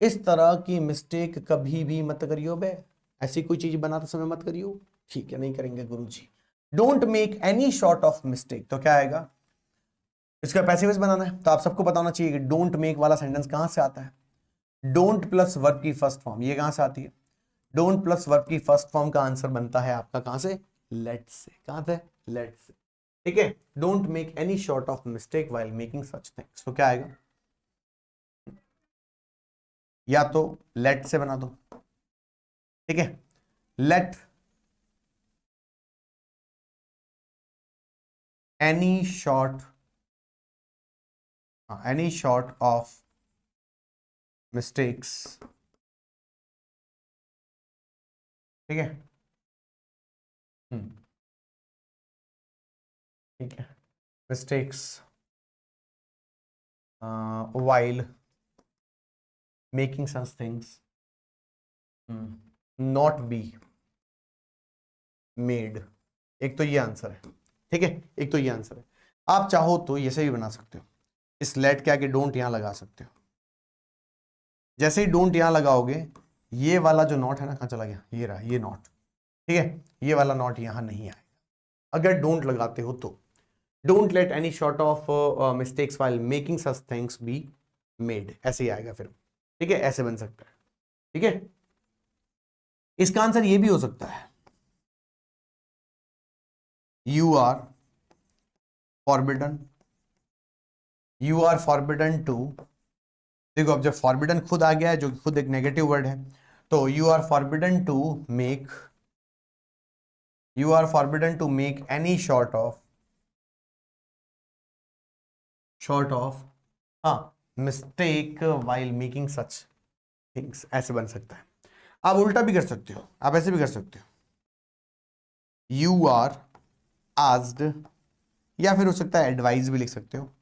इस तरह की मिस्टेक कभी भी मत करियो बे, ऐसी कोई चीज बनाते समय मत करियो। ठीक है, नहीं करेंगे गुरुजी। Don't make any short of mistake, तो क्या आएगा? इसका पैसिव वॉइस बनाना है, तो आप सबको पता होना चाहिए कि डोंट मेक वाला सेंटेंस कहां से आता है। डोंट प्लस वर्ब की फर्स्ट फॉर्म, ये कहां से आती है? डोंट प्लस वर्ब की फर्स्ट फॉर्म का आंसर बनता है आपका कहां से? लेट से। कहां से? लेट से। ठीक है, don't make any short of mistake while making such things, तो क्या आएगा? या तो लेट से बना दो, ठीक है, let any short of mistakes. ठीक है, ठीक है, mistakes while making such things not be made। एक तो ये आंसर है, ठीक है, एक तो ये आंसर है। आप चाहो तो ऐसे भी बना सकते हो, इस लेट के आगे डोंट यहां लगा सकते हो। जैसे ही डोंट यहां लगाओगे, ये वाला जो नॉट है ना, कहां चला गया? ये रहा, ये नॉट। ठीक है, ये वाला नॉट यहां नहीं आएगा अगर डोंट लगाते हो तो। Don't let any short of mistakes while making such things be made, ऐसे ही आएगा फिर। ठीक है, ऐसे बन सकता है। ठीक है, इसका आंसर ये भी हो सकता है, यू आर फॉरबिडन टू। देखो, अब जब फॉरबिडन खुद आ गया है, जो खुद एक नेगेटिव वर्ड है, तो you are forbidden to make any short of mistake while making such things, ऐसे बन सकता है। आप उल्टा भी कर सकते हो, आप ऐसे भी कर सकते हो, यू आर आस्क्ड, या फिर हो सकता है एडवाइस भी लिख सकते हो।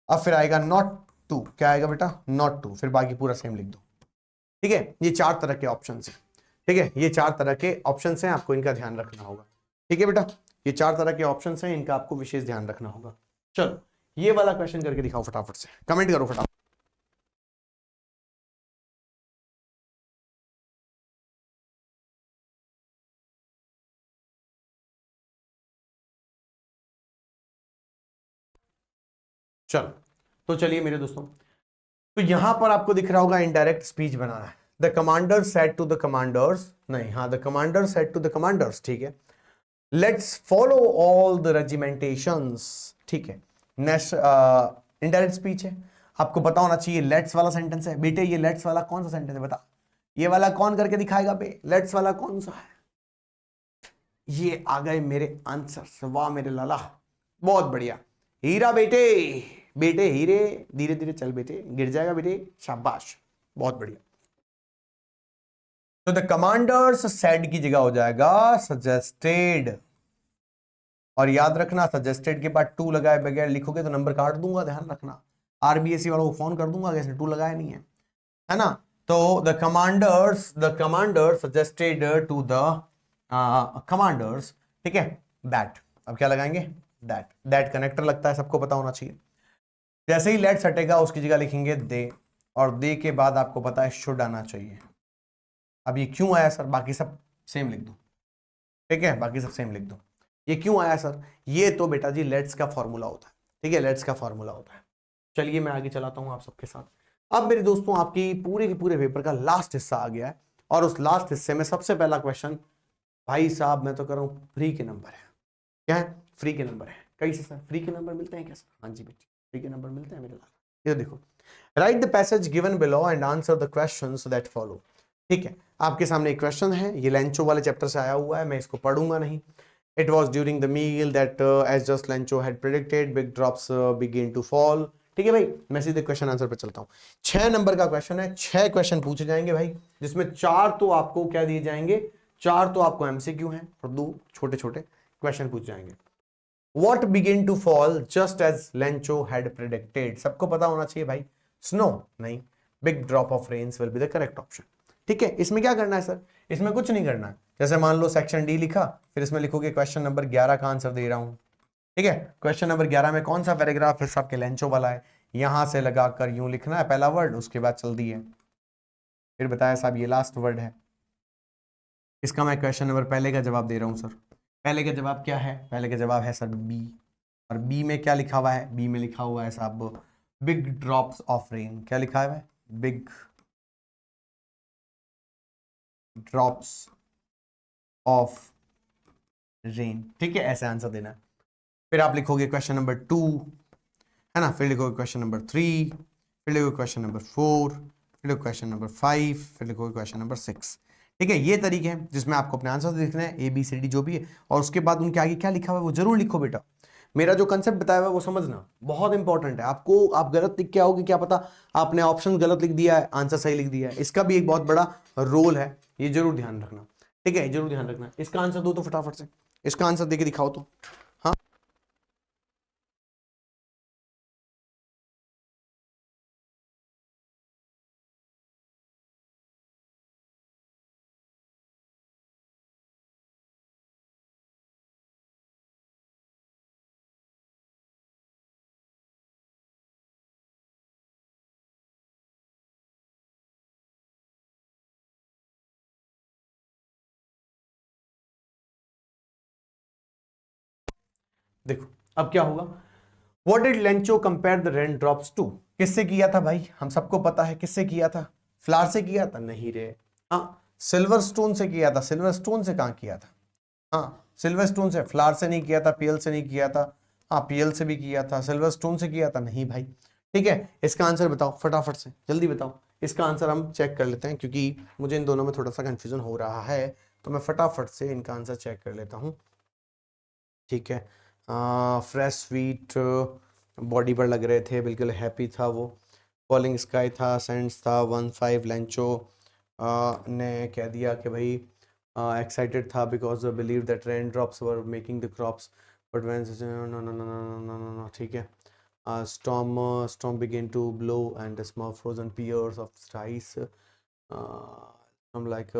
अब फिर आएगा नॉट टू, क्या आएगा बेटा? नॉट टू, फिर बाकी पूरा सेम लिख दो। ठीक है, ये 4 तरह के ऑप्शन है। ठीक है, ये 4 तरह के ऑप्शन हैं, आपको इनका ध्यान रखना होगा। ठीक है बेटा, ये 4 तरह के ऑप्शन हैं, इनका आपको विशेष ध्यान रखना होगा। चलो, ये वाला क्वेश्चन करके दिखाओ फटाफट से, कमेंट करो फटाफट। चलो, तो चलिए मेरे दोस्तों, तो यहां पर आपको दिख रहा होगा इनडायरेक्ट स्पीच बनाना है। The commander said to the commanders, नहीं, हाँ, the commander said to the commanders, ठीक है। Let's follow all the regimentations, ठीक है। नेक्स्ट इनडायरेक्ट स्पीच है, आपको पता होना चाहिए लेट्स वाला सेंटेंस है। बेटे ये लेट्स वाला कौन सा सेंटेंस है बता, ये वाला कौन करके दिखाएगा बे, लेट्स वाला कौन सा है? ये आ गए मेरे आंसर, वाह मेरे लाला, बहुत बढ़िया। हीरा बेटे, बेटे हीरे, धीरे धीरे चल बेटे, गिर जाएगा बेटे, शाबाश, बहुत बढ़िया। तो द कमांडर्स सेड की जगह हो जाएगा सजेस्टेड, और याद रखना सजेस्टेड के बाद टू लगाए बगैर लिखोगे तो नंबर काट दूंगा, ध्यान रखना। आरबीएससी वालों को फोन कर दूंगा कैसे टू लगाया नहीं है ना। तो the commander suggested to the commanders, ठीक है, दैट, अब क्या लगाएंगे, दैट कनेक्टर लगता है, सबको पता होना चाहिए। जैसे ही लेट्स हटेगा उसकी जगह लिखेंगे दे, और दे के बाद आपको पता है शुड आना चाहिए। अब ये क्यों आया सर, बाकी सब सेम लिख दो, ठीक है, बाकी सब सेम लिख दो। ये क्यों आया सर, ये तो बेटा जी लेट्स का फॉर्मूला होता है, ठीक है, लेट्स का फॉर्मूला होता है। चलिए मैं आगे चलाता हूं आप सबके साथ। अब मेरे दोस्तों आपकी पूरे के पूरे पेपर का लास्ट हिस्सा आ गया है, और उस लास्ट हिस्से में सबसे पहला क्वेश्चन, भाई साहब मैं तो कर रहा हूं फ्री के नंबर है। क्या है, फ्री के नंबर है। कैसे सर, फ्री के नंबर मिलते हैं क्या सर? हाँ जी बेटी, फ्री के नंबर मिलते हैं मेरे लाल। ये देखो, right the passage given below and answer the questions that follow, ठीक है। आपके सामने एक क्वेश्चन है, ये लेंचो वाले चैप्टर से आया हुआ है, मैं इसको पढ़ूंगा नहीं। It was during the meal that as just Lencho had predicted, big drops begin to fall. ठीक है भाई, मैं सीधे क्वेश्चन आंसर पे चलता हूँ। 6 नंबर का क्वेश्चन है, 6 क्वेश्चन पूछे जाएंगे भाई, जिसमें 4 तो आपको क्या दिए जाएंगे, 4 तो आपको एमसीक्यू हैं और 2 छोटे छोटे क्वेश्चन पूछ जाएंगे। What begin to fall just as Lencho had predicted, सबको पता होना चाहिए भाई, स्नो नहीं, big drop of rains will be the correct option. ठीक है, इसमें क्या करना है सर, इसमें कुछ नहीं करना है। जैसे मान लो सेक्शन डी लिखा, फिर इसमें लिखोगे क्वेश्चन नंबर 11 का आंसर दे रहा हूं, ठीक है। क्वेश्चन नंबर 11 में कौन सा पैराग्राफ है, सबके लेंचो वाला है, यहां से लगाकर यूं लिखना है पहला वर्ड, उसके बाद चल दिए, फिर बताया साहब ये लास्ट वर्ड है। इसका मैं क्वेश्चन नंबर पहले का जवाब दे रहा हूं सर। पहले का जवाब क्या है, पहले का जवाब है सर बी, और बी में क्या लिखा हुआ है, बी में लिखा हुआ है साहब बिग ड्रॉप्स ऑफ रेन। क्या लिखा हुआ है, बिग ड्रॉप्स ऑफ रेन, ठीक है, ऐसे आंसर देना है। फिर आप लिखोगे क्वेश्चन नंबर 2, है ना, फिर लिखोगे क्वेश्चन नंबर 3, फिर लिखोगे क्वेश्चन नंबर 4, फिर लिखोगे क्वेश्चन नंबर 5, फिर लिखोगे क्वेश्चन नंबर 6। ठीक है, ये तरीके हैं जिसमें आपको अपने आंसर लिखने हैं, ए बी सी डी जो भी है, और उसके बाद उनके आगे क्या लिखा हुआ है वो जरूर लिखो बेटा। मेरा जो कंसेप्ट बताया हुआ है वो समझना बहुत इंपॉर्टेंट है। आपको आप गलत लिख के आओगे, क्या पता आपने ऑप्शन गलत लिख दिया है, आंसर सही लिख दिया है, इसका भी एक बहुत बड़ा रोल है, ये जरूर ध्यान रखना। ठीक है, जरूर ध्यान रखना। इसका आंसर दो तो फटाफट से, इसका आंसर देके दिखाओ तो। हाँ, देखो अब क्या होगा। What did Lencho compare the rain drops to, किससे किया था भाई, हम सबको पता है किससे किया था, फ्लावर से किया था, नहीं रे, हाँ सिल्वर स्टोन से किया था। सिल्वर स्टोन से कहाँ किया था, हाँ सिल्वर स्टोन से, फ्लावर से नहीं किया था, पीएल से नहीं किया था, हाँ पीएल से भी किया था, सिल्वर स्टोन से किया था, नहीं भाई। ठीक है, इसका आंसर बताओ फटाफट से, जल्दी बताओ। इसका आंसर हम चेक कर लेते हैं, क्योंकि मुझे इन दोनों में थोड़ा सा कंफ्यूजन हो रहा है, तो मैं फटाफट से इनका आंसर चेक कर लेता हूँ। ठीक है, फ्रेश स्वीट बॉडी पर लग रहे थे, बिल्कुल हैप्पी था वो। फॉलिंग स्काई था, सेंट्स था, 1-5 लेंचो ने कह दिया कि भाई एक्साइटेड था because believe that rain drops were making the crops but when no no no no no no, ठीक है। Storm began to blow and the small frozen pears of ice like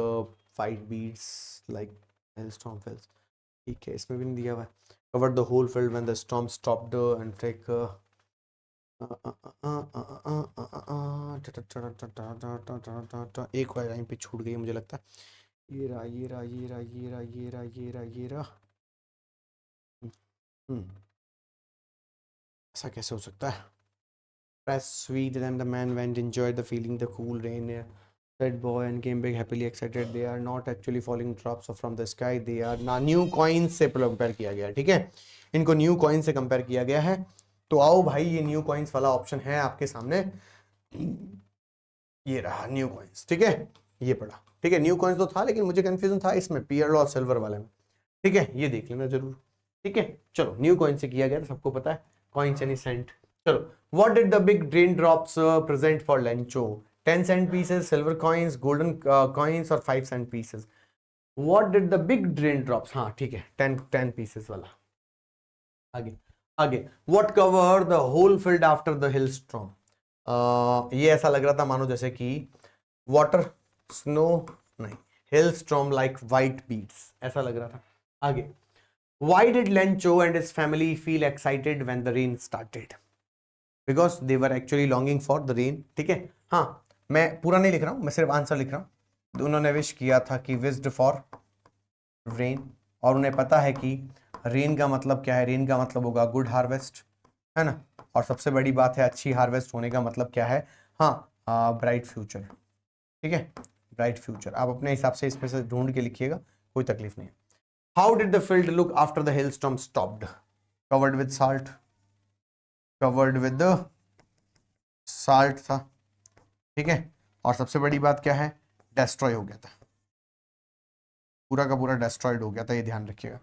fight beats like hailstorm fells। ठीक है, इसमें भी नहीं दिया हुआ है। Covered the whole field when the storm stopped and take एक लाइन पे छूट गई मुझे लगता है। ये रहा ये रहा ये रहा ये रहा ये रहा ये रहा ये रहा। ऐसा कैसे हो सकता है, Press sweet, then the man went, enjoyed the feeling, the cool rain air. Said boy and came back happily excited. They are not actually falling drops from the sky. They are ना new coin से compare किया गया है, ठीक है, इनको new coin से compare किया गया है। तो आओ भाई, ये न्यू कॉइन्स वाला ऑप्शन है आपके सामने, ये रहा न्यू कॉइन्स, ठीक है, ये पढ़ा, ठीक है। न्यू कॉइन्स तो था लेकिन मुझे कंफ्यूजन था इसमें पीएल और सिल्वर वाले में, ठीक है, ये देख लेना जरूर, ठीक है। चलो न्यू कॉइन से किया गया था, सबको पता है, कॉइन्स यानी सेंट। चलो, what did the big rain drops present for Lencho? 10 cent pieces, silver coins, golden coins और 5 cent pieces. What did the big raindrops? हाँ ठीक है, 10 pieces वाला। आगे आगे, what covered the whole field after the hailstorm? ये ऐसा लग रहा था मानो जैसे कि water, snow नहीं, hailstorm like white beads, ऐसा लग रहा था। आगे, why did Lencho and his family feel excited when the rain started? Because they were actually longing for the rain, ठीक है। हाँ, मैं पूरा नहीं लिख रहा हूं, मैं सिर्फ आंसर लिख रहा हूं। उन्होंने विश किया था कि विश्ड फॉर रेन, और उन्हें पता है कि रेन का मतलब क्या है, रेन का मतलब होगा गुड हार्वेस्ट, है ना। और सबसे बड़ी बात है अच्छी हार्वेस्ट होने का मतलब क्या है, हाँ, ब्राइट फ्यूचर, ठीक है, ब्राइट फ्यूचर। आप अपने हिसाब से इसमें से ढूंढ के लिखिएगा, कोई तकलीफ नहीं है। How did the field look after the hailstorm stopped? Covered with salt, covered with salt था, ठीक है। और सबसे बड़ी बात क्या है, डेस्ट्रॉय हो गया था, पूरा का पूरा डेस्ट्रॉयड हो गया था, ये ध्यान रखिएगा,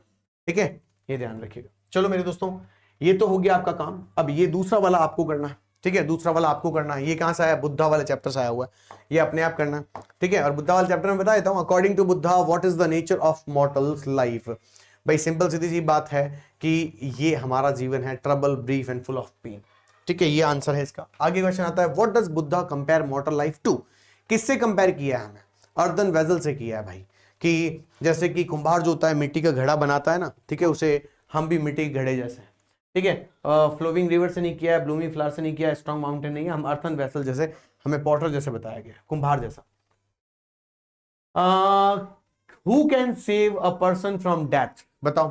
ठीक है, ये ध्यान रखिएगा। चलो मेरे दोस्तों, ये तो हो गया आपका काम। अब ये दूसरा वाला आपको करना है, ठीक है, दूसरा वाला आपको करना है। ये कहां से आया? बुद्धा वाले चैप्टर से आया हुआ है, ये अपने आप करना है, ठीक है। और बुद्धा वाले चैप्टर में बता देता हूं, according to Buddha what is the nature of mortals life? भाई सिंपल सीधी सी बात है कि ये हमारा जीवन है trouble, brief and full of pain, ठीक है, ये आंसर है इसका। आगे क्वेश्चन आता है, what does Buddha compare mortal life to? किससे कंपेयर किया है हमें? अर्दन वेजल से किया है भाई, कि जैसे कि कुंभार जो होता है मिट्टी का घड़ा बनाता है ना, ठीक है, उसे हम भी मिट्टी के घड़े जैसे, ठीक है। फ्लोविंग रिवर से नहीं किया है, ब्लूमिंग फ्लावर से नहीं किया है, स्ट्रॉन्ग माउंटेन नहीं है, हम अर्थन वेसल जैसे, हमें पॉटर जैसे बताया गया, कुंभार जैसा। Who can save a person from death? बताओ।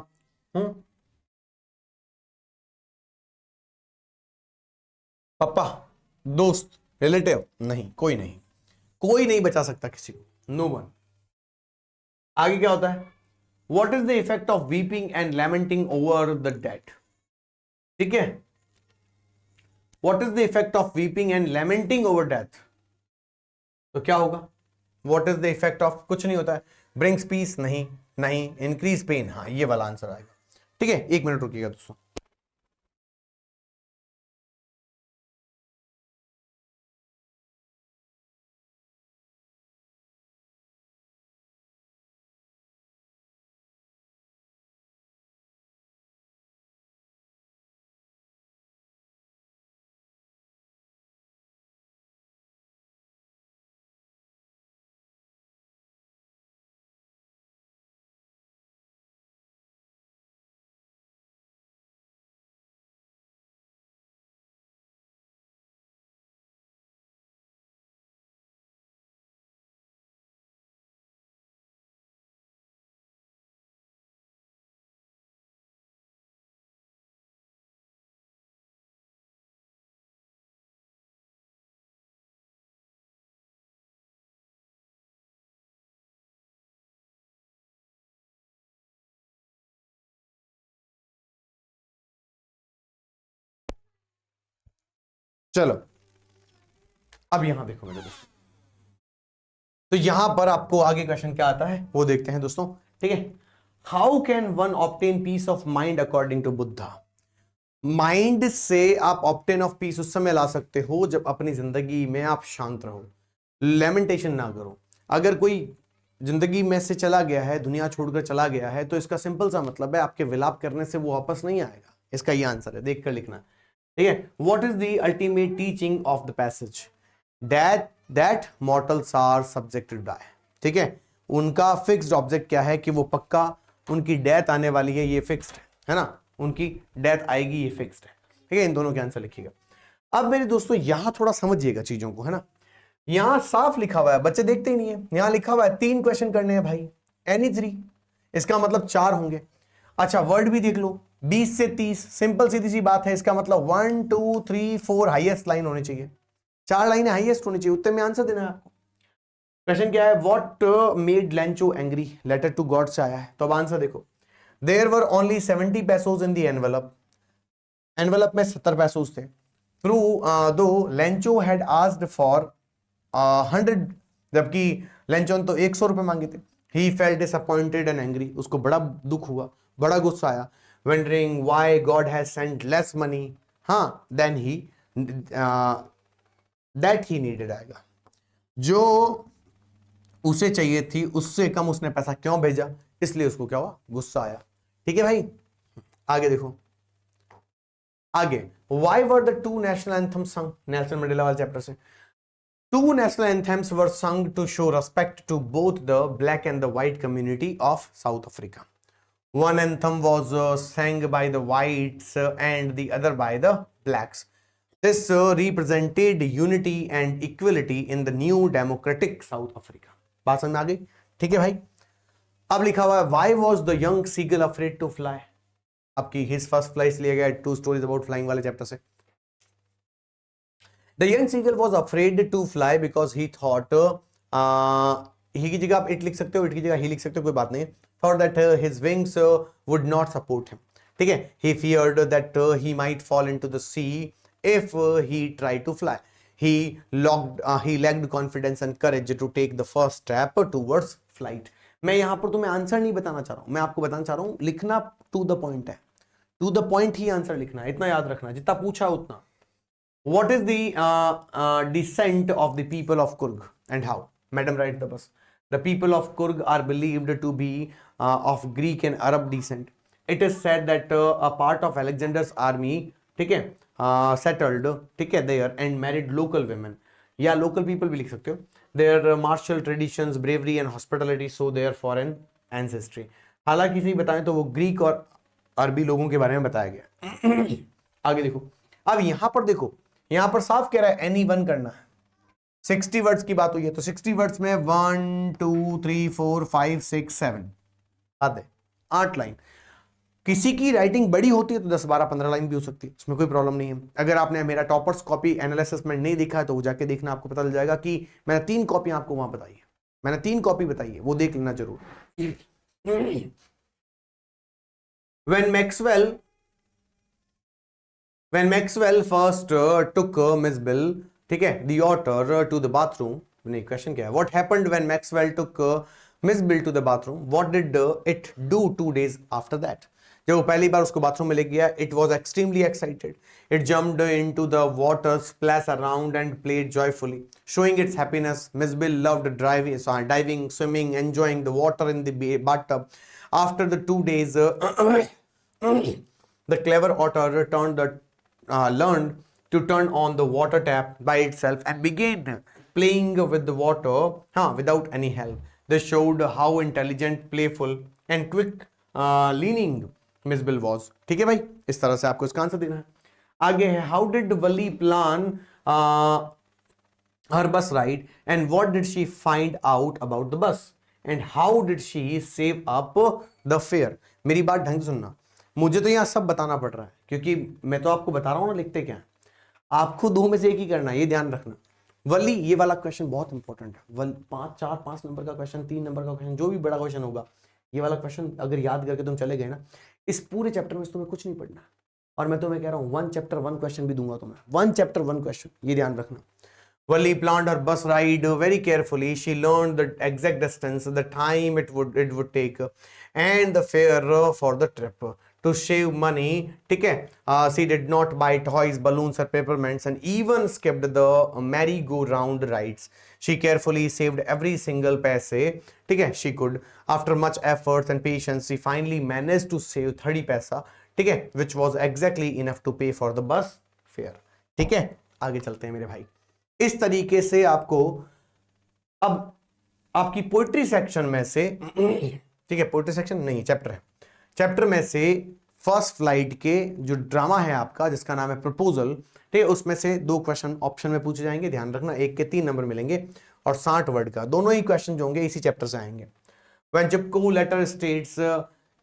पापा, दोस्त, रिलेटिव? नहीं, कोई नहीं, कोई नहीं बचा सकता किसी को, नो वन। आगे क्या होता है, what is the effect of weeping and lamenting over the dead? ठीक है, what is the effect of weeping and lamenting over death? तो क्या होगा, what is the effect of, कुछ नहीं होता है, ब्रिंग्स पीस? नहीं नहीं, इंक्रीज पेन, हाँ ये वाला आंसर आएगा, ठीक है। 1 मिनट रुकिएगा दोस्तों। चलो अब यहां देखो मेरे दोस्तों, तो यहां पर आपको आगे क्वेश्चन क्या आता है वो देखते हैं दोस्तों, ठीक है। How can one obtain peace of mind according to Buddha? Mind से आप ऑब्टेन ऑफ पीस उस समय ला सकते हो जब अपनी जिंदगी में आप शांत रहो, लेमेंटेशन ना करो। अगर कोई जिंदगी में से चला गया है, दुनिया छोड़कर चला गया है, तो इसका सिंपल सा मतलब है आपके विलाप करने से वो वापस नहीं आएगा। इसका ये आंसर है, देख कर लिखना, ठीक है। What is the ultimate teaching of the passage? That mortals are subjected by, ठीक है। उनका फिक्स्ड ऑब्जेक्ट क्या है कि वो पक्का उनकी डेथ आने वाली है, ये फिक्स्ड है ना, उनकी डेथ आएगी, ये फिक्स्ड है, ठीक है। इन दोनों के आंसर लिखिएगा। अब मेरे दोस्तों यहां थोड़ा समझिएगा चीजों को, है ना। यहां साफ लिखा हुआ है, बच्चे देखते ही नहीं है, यहां लिखा हुआ है 3 क्वेश्चन करने हैं भाई, एनी 3, इसका मतलब 4 होंगे। अच्छा वर्ड भी देख लो, 20 से 30, सिंपल सीधी सी बात है। इसका मतलब 1 2 3 4 हाईएस्ट लाइन होनी चाहिए, 4 लाइनें हाईएस्ट होनी चाहिए, उत्तर में आंसर देना है आपको। क्वेश्चन क्या है, what made Lencho angry, letter to God से आया है, तो अब आंसर देखो। There were only 70 pesos in the envelope, envelope में 70 पैसोस थे। थ्रू दो लेंचो हैड आस्क्ड फॉर 100, जबकि लेंचोन तो 100 रुपए मांगे थे। He felt disappointed and angry, उसको बड़ा दुख हुआ, बड़ा गुस्सा आया। Wondering why God has sent less money, हाँ then he that he needed आएगा, जो उसे चाहिए थी उससे कम उसने पैसा क्यों भेजा, इसलिए उसको क्या हुआ, गुस्सा आया। ठीक है भाई, आगे देखो। आगे, why were the two national anthem संग, नेल्सन मंडेला वाले चैप्टर से। Two national anthems were sung to show respect to both the black and the white community of South Africa. One anthem was sang by the whites and the other by the blacks. This represented unity and equality in the new democratic South Africa. बात समझ में आ गई? ठीक है भाई। अब लिखा हुआ है, why was the young seagull afraid to fly? आपकी his first flight लिया गया two stories about flying वाले चैप्टर से। The young seagull was afraid to fly because he thought, he की जगह आप it लिख सकते हो, it की जगह he लिख सकते हो, कोई बात नहीं। Thought that his wings would not support him. ठीक है, he feared that he might fall into the sea if he tried to fly. He lacked confidence and courage to take the first step towards flight. मैं यहां पर तुम्हें answer नहीं बताना चाह रहा हूं, मैं आपको बताना चाह रहा हूं, लिखना टू द पॉइंट है, टू द पॉइंट ही आंसर लिखना है, इतना याद रखना, जितना पूछा उतना। What is the descent of the people of Kurg and how? Madam, write the bus. The people of Kurg are believed to be of Greek and Arab descent. It is said that a part of Alexander's army, ठीक है, settled, ठीक है, there and married local women. या local people भी लिख सकते हो. Their martial traditions, bravery and hospitality show their foreign ancestry. हालांकि सही बताएं तो वो ग्रीक और अरबी लोगों के बारे में बताया गया। आगे देखो, अब यहां पर देखो, यहां पर साफ कह रहा है एनी वन करना है। 60 वर्ड्स की बात हुई है, तो 60 वर्ड्स में 1 2 3 4 5 6 7 आते 8 लाइन। किसी की राइटिंग बड़ी होती है तो 10 12 15 लाइन भी हो सकती है, उसमें कोई प्रॉब्लम नहीं है। अगर आपने मेरा टॉपर्स कॉपी एनालिसिस में नहीं देखा है तो वो जाके देखना, आपको पता चल जाएगा कि मैंने 3 कॉपी आपको वहां बताई है, मैंने 3 कॉपी बताई है, वो देख लेना जरूर। When Maxwell first took Miss Bill, ठीक है, the daughter to the bathroom, नहीं क्वेश्चन क्या है, what happened when Maxwell took Miss Bill to the bathroom? What did it do 2 days after that? जब वो पहली बार उसको बाथरूम में ले गया, it was extremely excited. It jumped into the water, splashed around and played joyfully, showing its happiness. Miss Bill loved diving, swimming, enjoying the water in the bathtub. After the 2 days, the clever otter learned to turn on the water tap by itself and began playing with the water without any help. This showed how intelligent, playful and quick leaning Miss Bill was. ठीक है भाई, इस तरह से आपको इसका answer देना है। आगे है, how did Wally plan her bus ride and what did she find out about the bus and how did she save up the fare? मेरी बात ढंग से सुनना, मुझे तो यहाँ सब बताना पड़ रहा है क्योंकि मैं तो आपको बता रहा हूँ ना लिखते क्या है, आपको 2 में से एक ही करना है, ये ध्यान रखना। वली, ये वाला क्वेश्चन बहुत इंपॉर्टेंट है। 5 नंबर का क्वेश्चन, 3 नंबर का क्वेश्चन, जो भी बड़ा क्वेश्चन होगा, ये वाला क्वेश्चन अगर याद करके तुम चले गए ना, इस पूरे चैप्टर में तुम्हें कुछ नहीं पढ़ना। और मैं तुम्हें कह रहा हूँ 1 चैप्टर 1 क्वेश्चन भी दूंगा तुम्हें, 1 चैप्टर 1 क्वेश्चन, ये ध्यान रखना। Wally planned her bus ride very carefully. She learned the exact distance, the time it would take, and the fare for the trip. To save money, ठीक है, she did not buy toys, balloons, or peppermints, and even skipped the merry-go-round rides. She carefully saved every single paise, ठीक है, she could. After much efforts and patience, she finally managed to save 30 पैसा, ठीक है, which was exactly enough to pay for the bus fare. ठीक है, आगे चलते हैं मेरे भाई। इस तरीके से आपको अब आपकी पोइट्री सेक्शन में से, ठीक है, पोइट्री सेक्शन नहीं, चैप्टर है, चैप्टर में से फर्स्ट फ्लाइट के जो ड्रामा है आपका जिसका नाम है प्रपोजल, ठीक है, उसमें से 2 क्वेश्चन ऑप्शन में पूछे जाएंगे, ध्यान रखना, 1 के 3 नंबर मिलेंगे और 60 वर्ड का, दोनों ही क्वेश्चन जो होंगे इसी चैप्टर से आएंगे। When Chipko letter states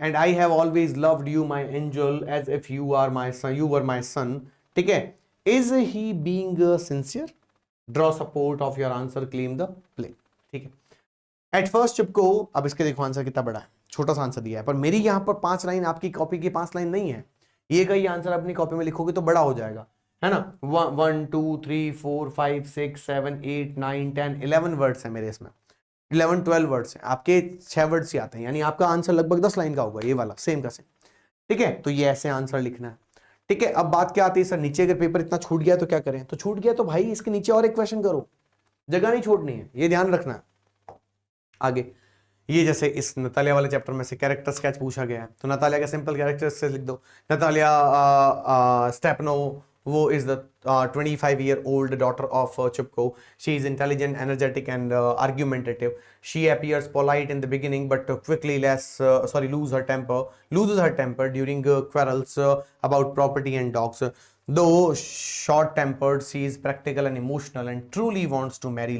and I have always loved you my angel as if you are my son, you were my son, ठीक है, is he being sincere, draw support of your answer, claim the play, ठीक है। At first चिपको, अब इसके देखो answer कितना बड़ा है, छोटा सा आंसर दिया है, पर मेरी यहां पर 5 लाइन, आपकी कॉपी की 5 लाइन नहीं है, ये का ये आंसर अपनी कॉपी में लिखोगे तो बड़ा हो जाएगा, है ना। 1 2 3 4 5 6 7 8 9 10 11 वर्ड्स है मेरे इसमें, 11-12 वर्ड्स हैं, आपके 6 वर्ड्स ही आते हैं, यानी आपका आंसर लगभग 10 लाइन का होगा, ये वाला सेम का सेम, ठीक है। तो ये ऐसे आंसर लिखना है, ठीक है। अब बात क्या आती है सर, नीचे अगर पेपर इतना छूट गया तो क्या करें, तो छूट गया तो भाई इसके नीचे और एक क्वेश्चन करो, जगह नहीं छोड़नी है, ये ध्यान रखना है। आगे ये जैसे इस नतालिया वाले चैप्टर में से कैरेक्टर स्केच पूछा गया है, तो नतालिया का सिंपल कैरेक्टर से लिख दो। नतालिया स्टेपनो, वो is the 25-year-old daughter of Chupko. She is intelligent, energetic, and argumentative. She appears polite in the beginning, but quickly loses her temper during quarrels about property and dogs. Though short-tempered, she is practical and emotional, and truly wants to marry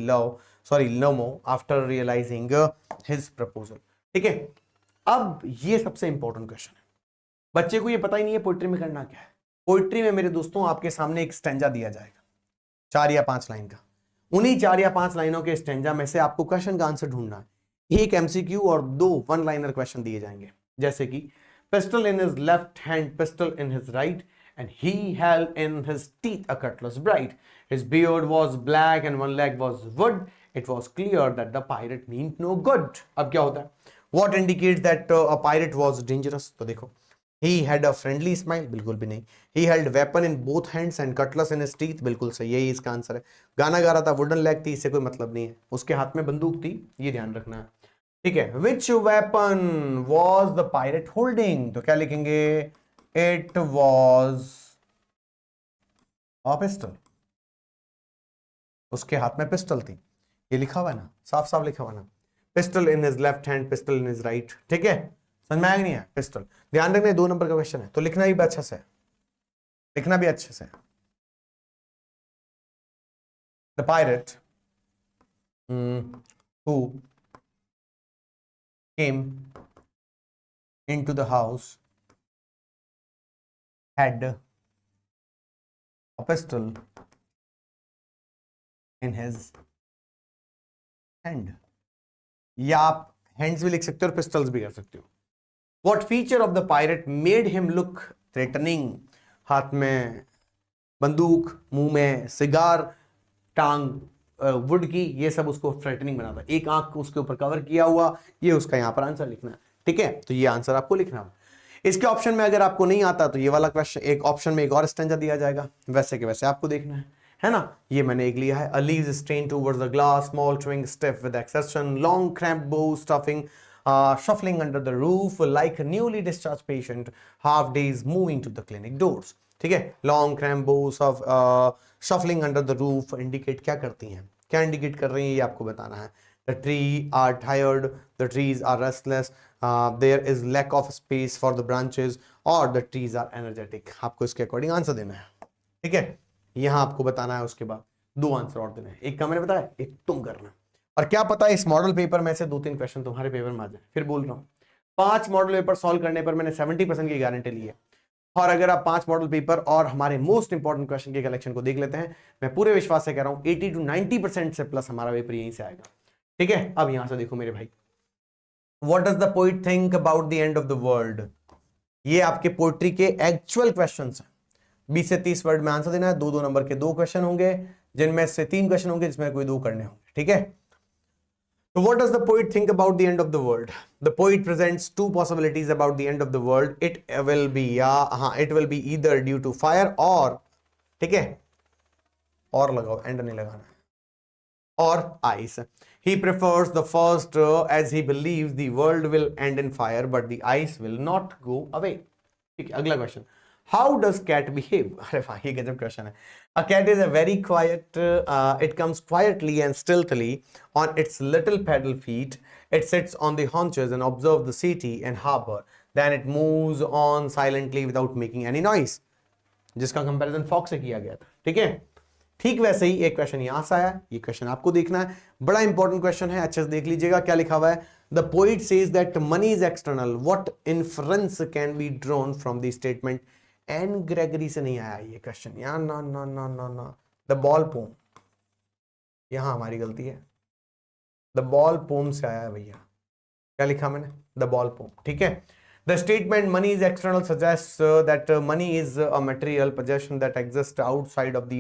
Lomo after realizing his proposal. ठीक है, अब ये सबसे important question है, बच्चे को ये पता ही नहीं है पोइट्री में करना क्या है। पोइट्री में मेरे दोस्तों आपके सामने एक स्टैंजा दिया जाएगा 4 या 5 लाइन का, उन्हीं 4 या 5 लाइनों के स्टैंजा में से आपको क्वेश्चन का आंसर ढूंढना है। एक एमसीक्यू और 2 1-लाइनर क्वेश्चन दिए जाएंगे, जैसे कि pistol in his left hand, pistol in his right, and he held in his teeth a cutlass bright. His beard was black and one leg was wood. It was clear that the pirate meant no good. अब क्या होता है, what indicates that a pirate was dangerous? तो देखो, he had a friendly smile, बिल्कुल भी नहीं। he held weapon in both hands and cutlass in his teeth, बिल्कुल सही, यही इसका आंसर है। गाना गा रहा था, वुडन लेग थी, इससे कोई मतलब नहीं है, उसके हाथ में बंदूक थी, ये ध्यान रखना है, ठीक है। which weapon was the pirate holding? तो क्या लिखेंगे, it was a pistol, उसके हाथ में पिस्टल थी, ये लिखा हुआ है ना, साफ साफ लिखा हुआ है ना, pistol in his left hand, pistol in his right, ठीक है, समझ में आया नहीं है, पिस्टल। ध्यान रखना 2 नंबर का क्वेश्चन है, तो लिखना भी अच्छे से, लिखना भी अच्छे से। The pirate who came into the house had a pistol in his hand, या आप हैंड्स भी लिख सकते हो और पिस्टल्स भी कर सकते हो। What feature of the pirate made him look threatening? हाथ में बंदूक, मुंह में सिगार, टांग वुड की, ये सब उसको थ्रेटनिंग बनाता है। एक आंख उसके ऊपर कवर किया हुआ, ये उसका यहाँ पर आंसर लिखना है, ठीक है। तो ये आंसर आपको लिखना है। इसके ऑप्शन में अगर आपको नहीं आता तो ये वाला क्वेश्चन, एक ऑप्शन में एक और स्टैंजा दिया जाएगा, वैसे के वैसे आपको देखना है ना। ये मैंने एक लिया है, a leaves strained towards the glass, small chewing stiff with exception, long cramped bow stuffing, shuffling under the roof like a newly discharged patient, half days moving to the clinic doors, ठीक है। long cramped bows of shuffling under the roof indicate क्या करती हैं, क्या indicate कर रही हैं, ये आपको बताना है। The tree are tired, the trees are restless, there is lack of space for the branches, और the trees are energetic। आपको इसके अकॉर्डिंग आंसर देना है, ठीक है। यहां आपको बताना है, उसके बाद 2 आंसर और देने हैं, एक का मैंने बताया, एक तुम करना। और क्या पता इस मॉडल पेपर में से 2-3 क्वेश्चन तुम्हारे पेपर में आ जाए। फिर बोल रहा हूं, 5 मॉडल पेपर सॉल्व करने पर मैंने 70% की गारंटी ली है, और अगर आप 5 मॉडल पेपर और हमारे मोस्ट इंपॉर्टेंट क्वेश्चन के कलेक्शन को देख लेते हैं, मैं पूरे विश्वास से कह रहा हूं 80 to 90% से प्लस हमारा पेपर यहीं से आएगा, ठीक है। अब यहां से देखो मेरे भाई, what does the poet think about the end of the world? ये आपके पोइट्री के एक्चुअल क्वेश्चंस हैं, 20 से 30 वर्ड में आंसर देना है। 2-2 नंबर के 2 क्वेश्चन होंगे, जिनमें से 3 क्वेश्चन होंगे जिसमें कोई 2 करने होंगे, ठीक है। So what does the poet think about the end of the world? The poet presents 2 possibilities about the end of the world. It will be it will be either due to fire or, ठीक है, और लगाओ, and नहीं लगाना, or ice. He prefers the first as he believes the world will end in fire but the ice will not go away. ठीक है, अगला question, how does cat behave? अरे वाह, ये गजब क्वेश्चन है। A cat is a very quiet, it comes quietly and stealthily on its little paddle feet. It sits on the haunches and observes the city and harbor. Then it moves on silently without making any noise. जिसका comparison fox से किया गया था, ठीक है। ठीक वैसे ही एक क्वेश्चन यहां से आया, ये क्वेश्चन आपको देखना है, बड़ा इंपॉर्टेंट क्वेश्चन है, अच्छे से देख लीजिएगा क्या लिखा हुआ है। The poet says that money is external, what inference can be drawn from the statement? Anne Gregory से नहीं आया ये क्वेश्चन यार, ना ना ना ना ना। द बॉल पोम, यहां हमारी गलती है, द बॉल पोम से आया है भैया। क्या लिखा मैंने? द बॉल पोम, ठीक है। The statement money is external suggest that money is a material possession that exist outside of the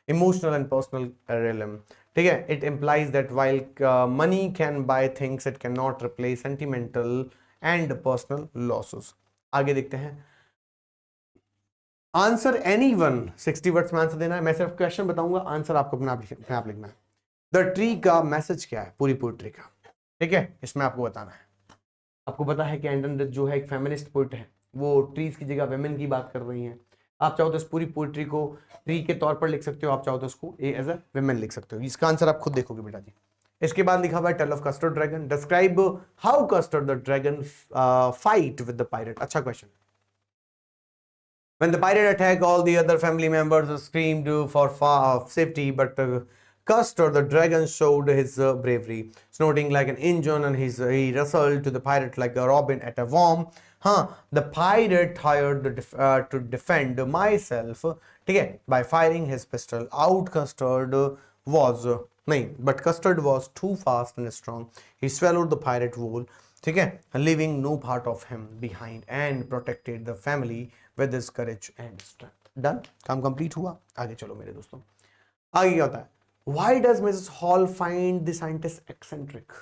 emotional and personal realm, ठीक है। It implies that while money can buy things, it cannot replace sentimental and personal losses। आगे देखते हैं। Answer any one, 60 words में answer देना है। मैं सिर्फ क्वेश्चन बताऊंगा, आंसर आपको अपने आप लिखना है। द ट्री का मैसेज क्या है पूरी पोइट्री का, ठीक है, इसमें आपको बताना है। आपको पता है कि एंडन रिच जो है एक फेमिनिस्ट पोइट है, वो ट्रीज की जगह वेमेन की बात कर रही हैं। आप चाहो तो इस पूरी पोइट्री को ट्री के तौर पर लिख सकते हो, आप चाहो तो इसको एज अ वेमेन लिख सकते हो। इसका आंसर आप खुद देखोगे बेटा जी। इसके बाद लिखा हुआ है tale of custard dragon, describe how custard the dragon fight with the pirate. अच्छा question. When the pirate attacked, all the other family members screamed for safety, but Custer, the dragon, showed his bravery, snorting like an engine, and he wrestled to the pirate like a robin at a worm. The pirate hired to defend myself, ठीक है, by firing his pistol. Out Custard was नहीं, but Custard was too fast and strong. He swallowed the pirate whole, ठीक है, leaving no part of him behind, and protected the family with his courage and strength. Done, काम complete हुआ। आगे चलो मेरे दोस्तों, आगे क्या होता है? Why does Mrs. Hall find the scientist eccentric?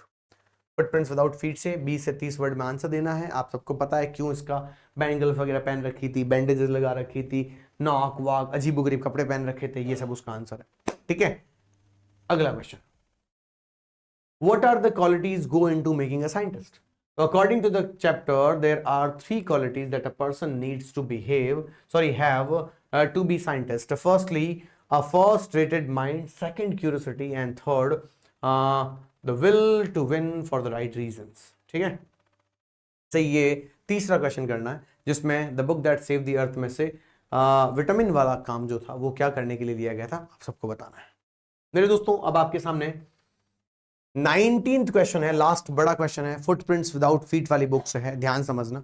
Footprints without feet से 20 से 30 वर्ड में आंसर देना है। आप सबको पता है क्यों इसका बैंगल वगैरह पहन रखी थी, बैंडेजेस लगा रखी थी, नाक वाक अजीबोगरीब कपड़े पहन रखे थे, ये सब उसका आंसर है, ठीक है। अगला question, what are the qualities go into making a scientist? According to the chapter, there are 3 qualities that a person needs to have to be scientist. Firstly, a first-rated mind. Second, curiosity, and third, the will to win for the right reasons. ठीक है, सही। ये तीसरा question करना है जिसमें the book that save the earth में से विटामिन वाला काम जो था वो क्या करने के लिए दिया गया था, आप सबको बताना है मेरे दोस्तों। अब आपके सामने 19th क्वेश्चन है, लास्ट बड़ा क्वेश्चन है, फुटप्रिंट्स विदाउट फीट वाली बुक से है, ध्यान समझना।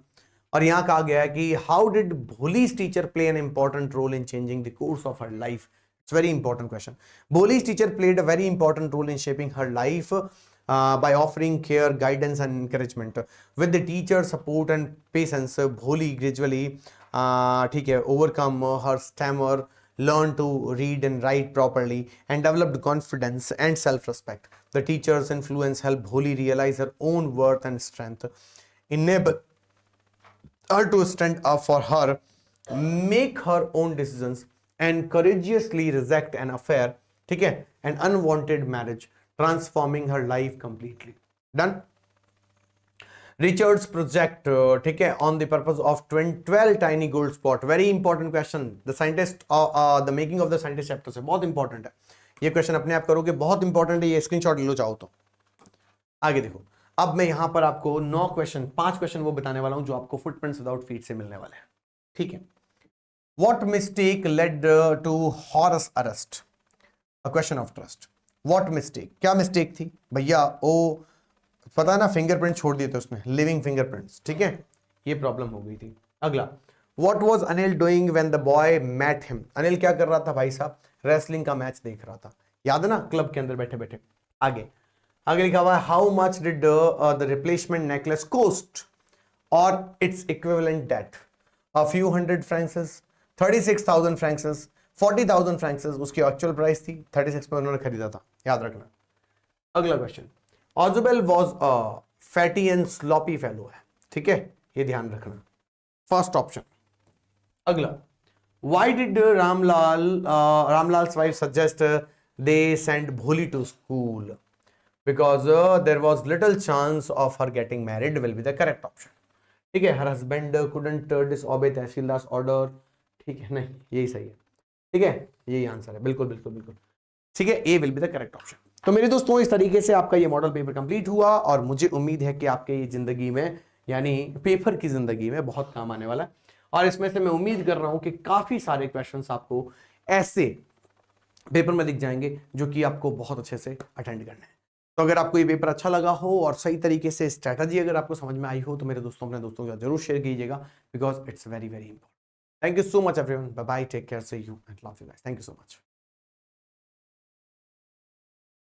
और यहां कहा गया है कि how did Bholi's teacher play an important role in changing the course of her life. It's very important question. Bholi's teacher played a very important role in shaping her life by offering care, guidance and encouragement. With the teacher support and patience, Bholi gradually ठीक है overcome her stammer, learn to read and write properly, and developed confidence and self-respect. The teacher's influence helped Bholi realize her own worth and strength, enable her to stand up for her, make her own decisions, and courageously reject an affair, ठीक है, an unwanted marriage, transforming her life completely. Done. Richard's project, ठीक है, on the purpose of 12 tiny gold spot. Very important question. The scientist, the making of the scientist chapter से बहुत important है ये question, अपने आप करोगे, बहुत इंपॉर्टेंट है ये, स्क्रीनशॉट ले लो चाहो तो। आगे देखो, अब मैं यहां पर आपको 9 क्वेश्चन, 5 क्वेश्चन वो बताने वाला हूं जो आपको फुटप्रिंट्स विदाउट फीट से मिलने वाले हैं, ठीक है। What mistake led to Horace arrest? A question of trust. What mistake? क्या मिस्टेक थी भैया? ओ पता है ना, फिंगरप्रिंट छोड़ दिए थे उसने, लिविंग फिंगरप्रिंट्स, ठीक है, ये प्रॉब्लम हो गई थी। अगला, What was Anil doing when the boy met him? Anil क्या कर रहा था भाई साहब? रेसलिंग का मैच देख रहा था, याद है ना, क्लब के अंदर बैठे बैठे। आगे आगे लिखा हुआ है how much did the replacement necklace cost और its equivalent date? A few hundred francs, 36,000 francs, 40,000 francs उसकी एक्चुअल प्राइस थी, 36 में उन्होंने खरीदा था, याद रखना। अगला question, Ausable was a fatty and sloppy fellow है, ठीक है, ये ध्यान रखना, फर्स्ट ऑप्शन। अगला, why did Ramlal's wife suggest they send Bholi to school? Because there was little chance of her getting married, will be the correct option, ठीक है। Her husband couldn't disobey tehsildar's order, ठीक है, नहीं यही सही है, ठीक है, यही आंसर है, बिल्कुल बिल्कुल बिल्कुल, ठीक है, A will be the correct option. तो मेरे दोस्तों इस तरीके से आपका ये मॉडल पेपर कंप्लीट हुआ और मुझे उम्मीद है कि आपके ये जिंदगी में, यानी पेपर की जिंदगी में बहुत काम आने वाला है। और इसमें से मैं उम्मीद कर रहा हूं कि काफी सारे क्वेश्चंस आपको ऐसे पेपर में दिख जाएंगे जो कि आपको बहुत अच्छे से अटेंड करना है। तो अगर आपको ये पेपर अच्छा लगा हो और सही तरीके से स्ट्रैटेजी अगर आपको समझ में आई हो तो मेरे दोस्तों अपने दोस्तों के साथ जरूर शेयर कीजिएगा, because it's very very important. Thank you so much everyone, bye bye, take care, see you and love you guys, thank you so much.